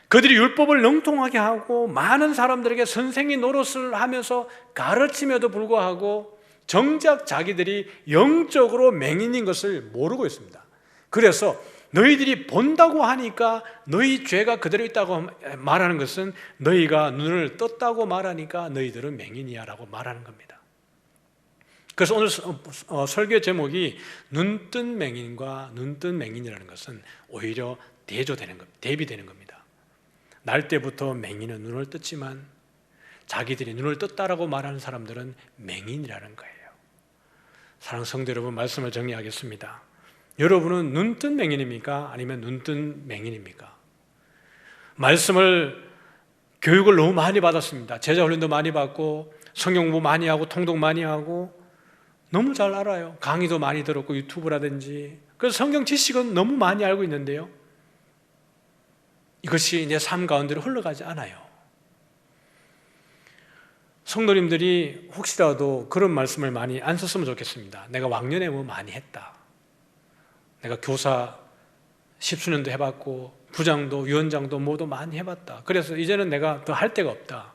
그들이 율법을 능통하게 하고 많은 사람들에게 선생이 노릇을 하면서 가르치며도 불구하고 정작 자기들이 영적으로 맹인인 것을 모르고 있습니다. 그래서 너희들이 본다고 하니까 너희 죄가 그대로 있다고 말하는 것은 너희가 눈을 떴다고 말하니까 너희들은 맹인이야 라고 말하는 겁니다. 그래서 오늘 설교 제목이 눈뜬 맹인과 눈뜬 맹인이라는 것은 오히려 대비되는 겁니다. 날 때부터 맹인은 눈을 떴지만 자기들이 눈을 떴다라고 말하는 사람들은 맹인이라는 거예요. 사랑하는 성도 여러분, 말씀을 정리하겠습니다. 여러분은 눈뜬 맹인입니까? 아니면 눈뜬 맹인입니까? 말씀을 교육을 너무 많이 받았습니다. 제자 훈련도 많이 받고 성경 공부 많이 하고 통독 많이 하고 너무 잘 알아요. 강의도 많이 들었고 유튜브라든지. 그래서 성경 지식은 너무 많이 알고 있는데요, 이것이 내 삶 가운데로 흘러가지 않아요. 성도님들이 혹시라도 그런 말씀을 많이 안 썼으면 좋겠습니다. 내가 왕년에 뭐 많이 했다, 내가 교사 10수년도 해봤고 부장도 위원장도 뭐도 많이 해봤다, 그래서 이제는 내가 더 할 데가 없다,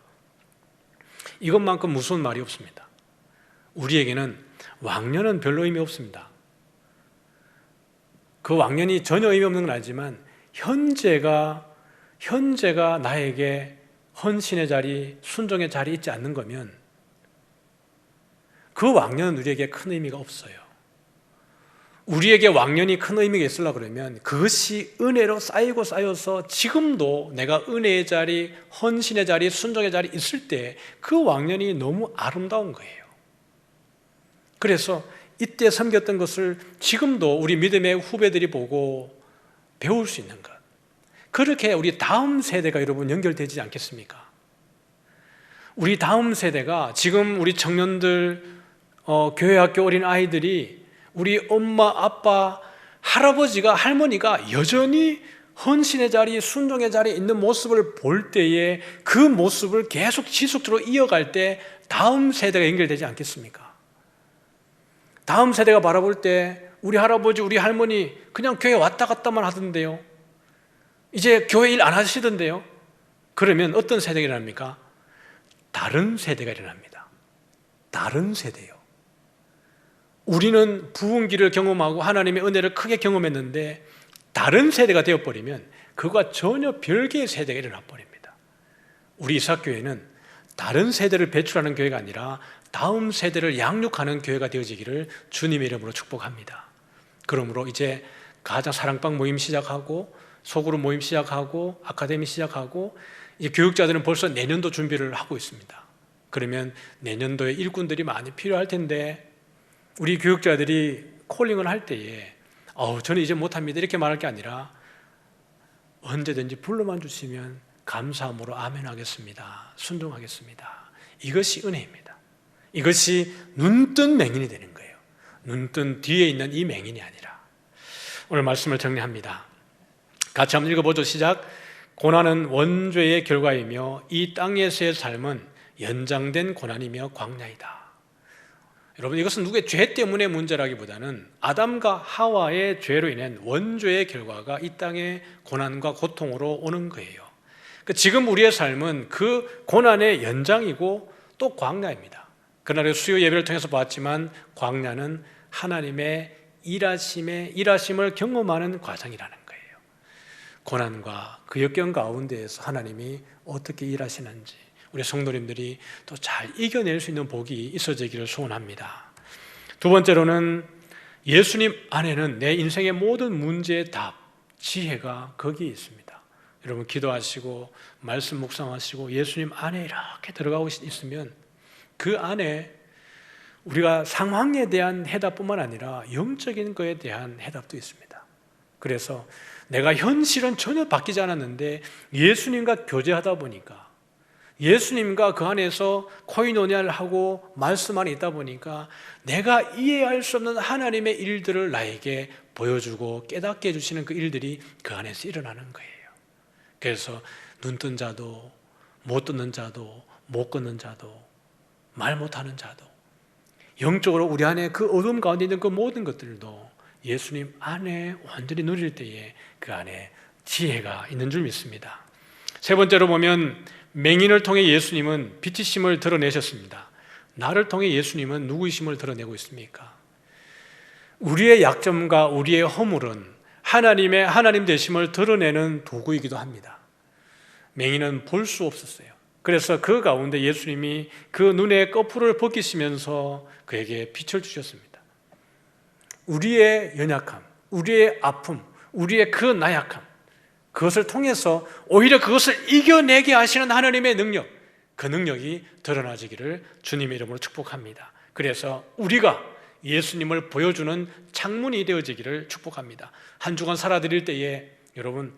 이것만큼 무서운 말이 없습니다. 우리에게는 왕년은 별로 의미 없습니다. 그 왕년이 전혀 의미 없는 건 알지만 현재가 나에게 헌신의 자리, 순종의 자리 있지 않는 거면 그 왕년은 우리에게 큰 의미가 없어요. 우리에게 왕년이 큰 의미가 있으려고 그러면 그것이 은혜로 쌓여서 지금도 내가 은혜의 자리, 헌신의 자리, 순종의 자리 있을 때 그 왕년이 너무 아름다운 거예요. 그래서 이때 섬겼던 것을 지금도 우리 믿음의 후배들이 보고 배울 수 있는 것, 그렇게 우리 다음 세대가 여러분 연결되지 않겠습니까? 우리 다음 세대가 지금 우리 청년들, 교회 학교 어린 아이들이 우리 엄마, 아빠, 할아버지가, 할머니가 여전히 헌신의 자리, 순종의 자리에 있는 모습을 볼 때에 그 모습을 계속 지속적으로 이어갈 때 다음 세대가 연결되지 않겠습니까? 다음 세대가 바라볼 때 우리 할아버지, 우리 할머니 그냥 교회 왔다 갔다만 하던데요, 이제 교회 일 안 하시던데요. 그러면 어떤 세대가 일어납니까? 다른 세대가 일어납니다. 다른 세대요. 우리는 부흥기를 경험하고 하나님의 은혜를 크게 경험했는데 다른 세대가 되어버리면 그와 전혀 별개의 세대가 일어나 버립니다. 우리 이삭교회는 다른 세대를 배출하는 교회가 아니라 다음 세대를 양육하는 교회가 되어지기를 주님의 이름으로 축복합니다. 그러므로 이제 가장 사랑방 모임 시작하고 소그룹 모임 시작하고 아카데미 시작하고 이제 교육자들은 벌써 내년도 준비를 하고 있습니다. 그러면 내년도에 일꾼들이 많이 필요할 텐데 우리 교육자들이 콜링을 할 때에 저는 이제 못합니다 이렇게 말할 게 아니라 언제든지 불러만 주시면 감사함으로 아멘 하겠습니다, 순종하겠습니다. 이것이 은혜입니다. 이것이 눈뜬 맹인이 되는 거예요. 눈뜬 뒤에 있는 이 맹인이 아니라. 오늘 말씀을 정리합니다. 같이 한번 읽어보죠. 시작. 고난은 원죄의 결과이며 이 땅에서의 삶은 연장된 고난이며 광야이다. 여러분, 이것은 누구의 죄 때문의 문제라기보다는 아담과 하와의 죄로 인한 원죄의 결과가 이 땅의 고난과 고통으로 오는 거예요. 지금 우리의 삶은 그 고난의 연장이고 또 광야입니다. 그날의 수요 예배를 통해서 봤지만 광야는 하나님의 일하심을 경험하는 과정이라는 거예요. 고난과 그 역경 가운데에서 하나님이 어떻게 일하시는지 우리 성도님들이 또 잘 이겨낼 수 있는 복이 있어지기를 소원합니다. 두 번째로는 예수님 안에는 내 인생의 모든 문제의 답, 지혜가 거기에 있습니다. 여러분 기도하시고 말씀 묵상하시고 예수님 안에 이렇게 들어가고 있으면 그 안에 우리가 상황에 대한 해답뿐만 아니라 영적인 것에 대한 해답도 있습니다. 그래서 내가 현실은 전혀 바뀌지 않았는데 예수님과 교제하다 보니까, 예수님과 그 안에서 코이노니아를 하고 말씀 안에 있다 보니까 내가 이해할 수 없는 하나님의 일들을 나에게 보여주고 깨닫게 해주시는 그 일들이 그 안에서 일어나는 거예요. 그래서 눈 뜬 자도 못 듣는 자도 못 걷는 자도 말 못하는 자도 영적으로 우리 안에 그 어둠 가운데 있는 그 모든 것들도 예수님 안에 완전히 누릴 때에 그 안에 지혜가 있는 줄 믿습니다. 세 번째로 보면 맹인을 통해 예수님은 빛이심을 드러내셨습니다. 나를 통해 예수님은 누구이심을 드러내고 있습니까? 우리의 약점과 우리의 허물은 하나님 되심을 드러내는 도구이기도 합니다. 맹인은 볼 수 없었어요. 그래서 그 가운데 예수님이 그 눈의 거풀을 벗기시면서 그에게 빛을 주셨습니다. 우리의 연약함, 우리의 아픔, 우리의 그 나약함, 그것을 통해서 오히려 그것을 이겨내게 하시는 하나님의 능력, 그 능력이 드러나지기를 주님의 이름으로 축복합니다. 그래서 우리가 예수님을 보여주는 창문이 되어지기를 축복합니다. 한 주간 살아드릴 때에 여러분,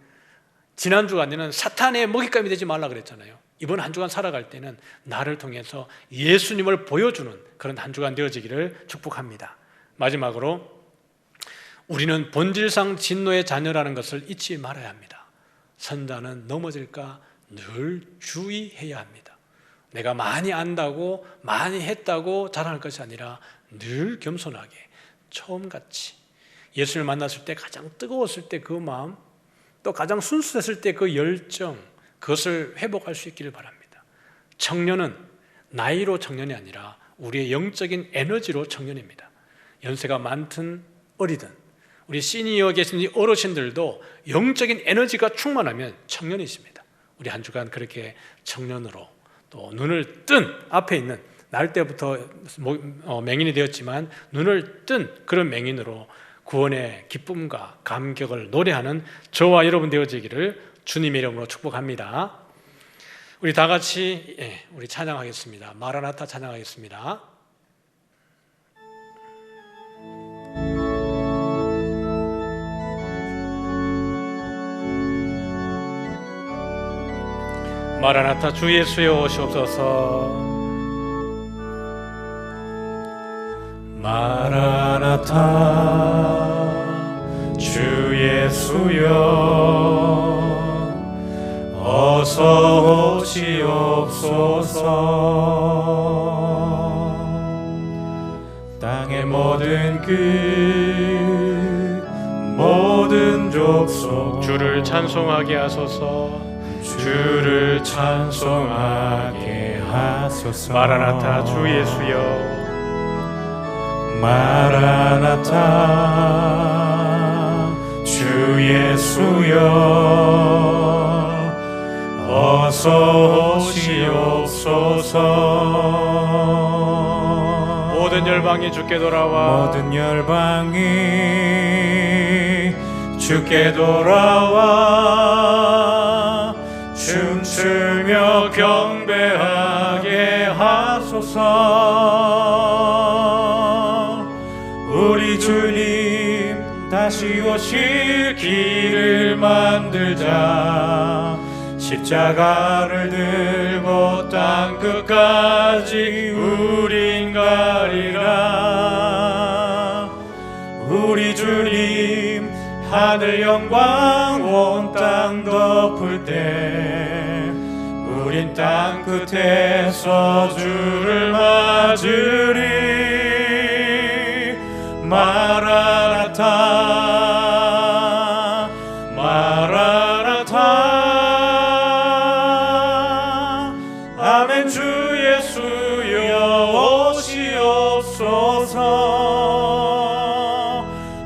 지난 주간에는 사탄의 먹잇감이 되지 말라 그랬잖아요. 이번 한 주간 살아갈 때는 나를 통해서 예수님을 보여주는 그런 한 주간 되어지기를 축복합니다. 마지막으로 우리는 본질상 진노의 자녀라는 것을 잊지 말아야 합니다. 선자는 넘어질까 늘 주의해야 합니다. 내가 많이 안다고 많이 했다고 자랑할 것이 아니라 늘 겸손하게 처음같이 예수를 만났을 때 가장 뜨거웠을 때 그 마음, 또 가장 순수했을 때 그 열정, 그것을 회복할 수 있기를 바랍니다. 청년은 나이로 청년이 아니라 우리의 영적인 에너지로 청년입니다. 연세가 많든 어리든 우리 시니어 계신 이 어르신들도 영적인 에너지가 충만하면 청년이십니다. 우리 한 주간 그렇게 청년으로 또 눈을 뜬 앞에 있는 날 때부터 맹인이 되었지만 눈을 뜬 그런 맹인으로 구원의 기쁨과 감격을 노래하는 저와 여러분 되어지기를 주님의 이름으로 축복합니다. 우리 다 같이 우리 찬양하겠습니다. 마라나타 찬양하겠습니다. 마라나타 주 예수여 오시옵소서. 마라나타 주 예수여 어서 오시옵소서. 땅의 모든 끝 모든 족속 주를 찬송하게 하소서. 주를 찬송하게 하소서. 마라나타 주 예수여 마라나타 주 예수여 어서 오시옵소서. 모든 열방이 주께 돌아와 모든 열방이 주께 돌아와 춤추며 경배하게 하소서. 우리 주님 다시 오실 길을 만들자. 십자가를 들고 땅 끝까지 우린 가리라. 우리 주님 하늘 영광 온 땅 덮을 때 우린 땅 끝에서 주를 맞으리. 마라나타 마라나타 아멘. 주 예수여 오시옵소서.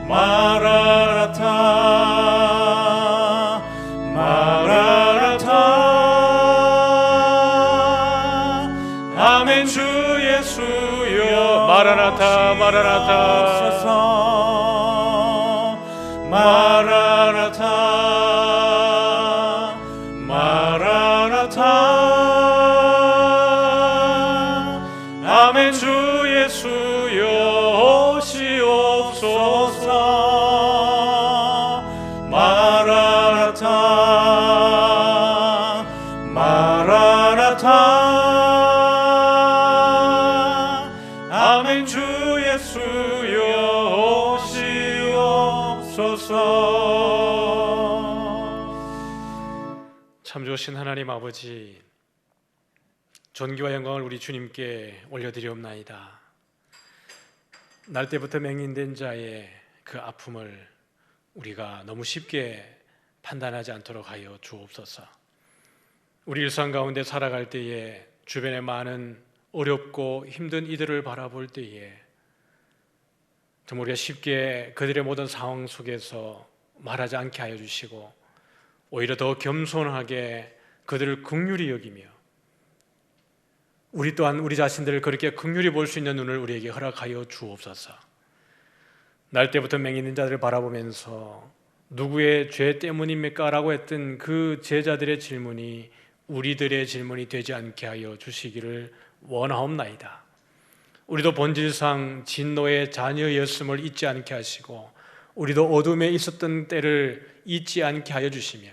마라나타 마라나타 아멘. 주 예수여 마라나타 마라나타 마라나타 마라나타 아멘. 주 예수여 오시옵소서. 마라나타 마라나타 아멘. 주 예수여 오시옵소서. 참 좋으신 하나님 아버지, 존귀와 영광을 우리 주님께 올려드리옵나이다. 날 때부터 맹인된 자의 그 아픔을 우리가 너무 쉽게 판단하지 않도록 하여 주옵소서. 우리 일상 가운데 살아갈 때에 주변에 많은 어렵고 힘든 이들을 바라볼 때에 정말 우리가 쉽게 그들의 모든 상황 속에서 말하지 않게 하여 주시고 오히려 더 겸손하게 그들을 긍휼히 여기며 우리 또한 우리 자신들을 그렇게 긍휼히 볼 수 있는 눈을 우리에게 허락하여 주옵소서. 날 때부터 맹 있는 자들을 바라보면서 누구의 죄 때문입니까? 라고 했던 그 제자들의 질문이 우리들의 질문이 되지 않게 하여 주시기를 원하옵나이다. 우리도 본질상 진노의 자녀였음을 잊지 않게 하시고 우리도 어둠에 있었던 때를 잊지 않게 하여 주시며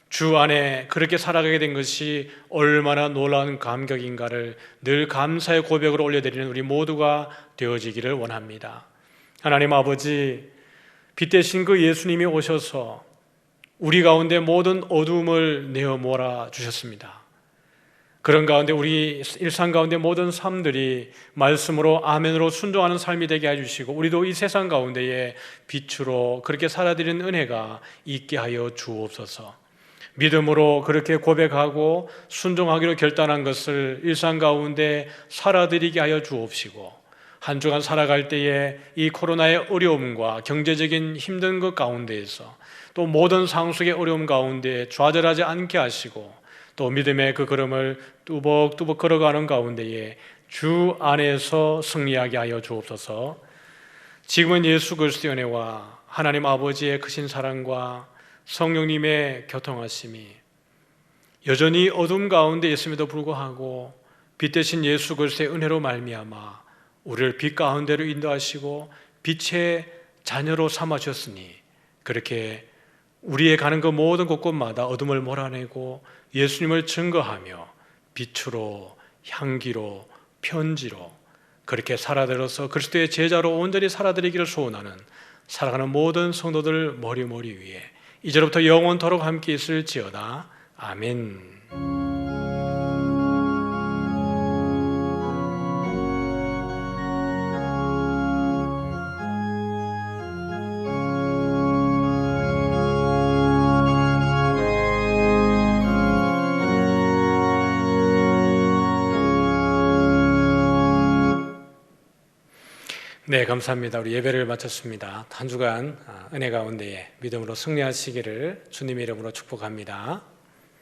주 안에 그렇게 살아가게 된 것이 얼마나 놀라운 감격인가를 늘 감사의 고백으로 올려드리는 우리 모두가 되어지기를 원합니다. 하나님 아버지, 빛 대신 그 예수님이 오셔서 우리 가운데 모든 어둠을 내어 몰아 주셨습니다. 그런 가운데 우리 일상 가운데 모든 삶들이 말씀으로 아멘으로 순종하는 삶이 되게 해주시고 우리도 이 세상 가운데에 빛으로 그렇게 살아드리는 은혜가 있게 하여 주옵소서. 믿음으로 그렇게 고백하고 순종하기로 결단한 것을 일상 가운데 살아드리게 하여 주옵시고 한 주간 살아갈 때에 이 코로나의 어려움과 경제적인 힘든 것 가운데에서 또 모든 상속의 어려움 가운데 좌절하지 않게 하시고 또 믿음의 그 걸음을 뚜벅뚜벅 걸어가는 가운데에 주 안에서 승리하게 하여 주옵소서. 지금은 예수 그리스도의 은혜와 하나님 아버지의 크신 사랑과 성령님의 교통하심이 여전히 어둠 가운데 있음에도 불구하고 빛 대신 예수 그리스도의 은혜로 말미암아 우리를 빛 가운데로 인도하시고 빛의 자녀로 삼아주셨으니 그렇게 우리의 가는 그 모든 곳곳마다 어둠을 몰아내고 예수님을 증거하며 빛으로 향기로 편지로 그렇게 살아들어서 그리스도의 제자로 온전히 살아드리기를 소원하는 살아가는 모든 성도들 머리 위에 이제로부터 영원토록 함께 있을지어다. 아멘. 네, 감사합니다. 우리 예배를 마쳤습니다. 한 주간 은혜 가운데에 믿음으로 승리하시기를 주님의 이름으로 축복합니다.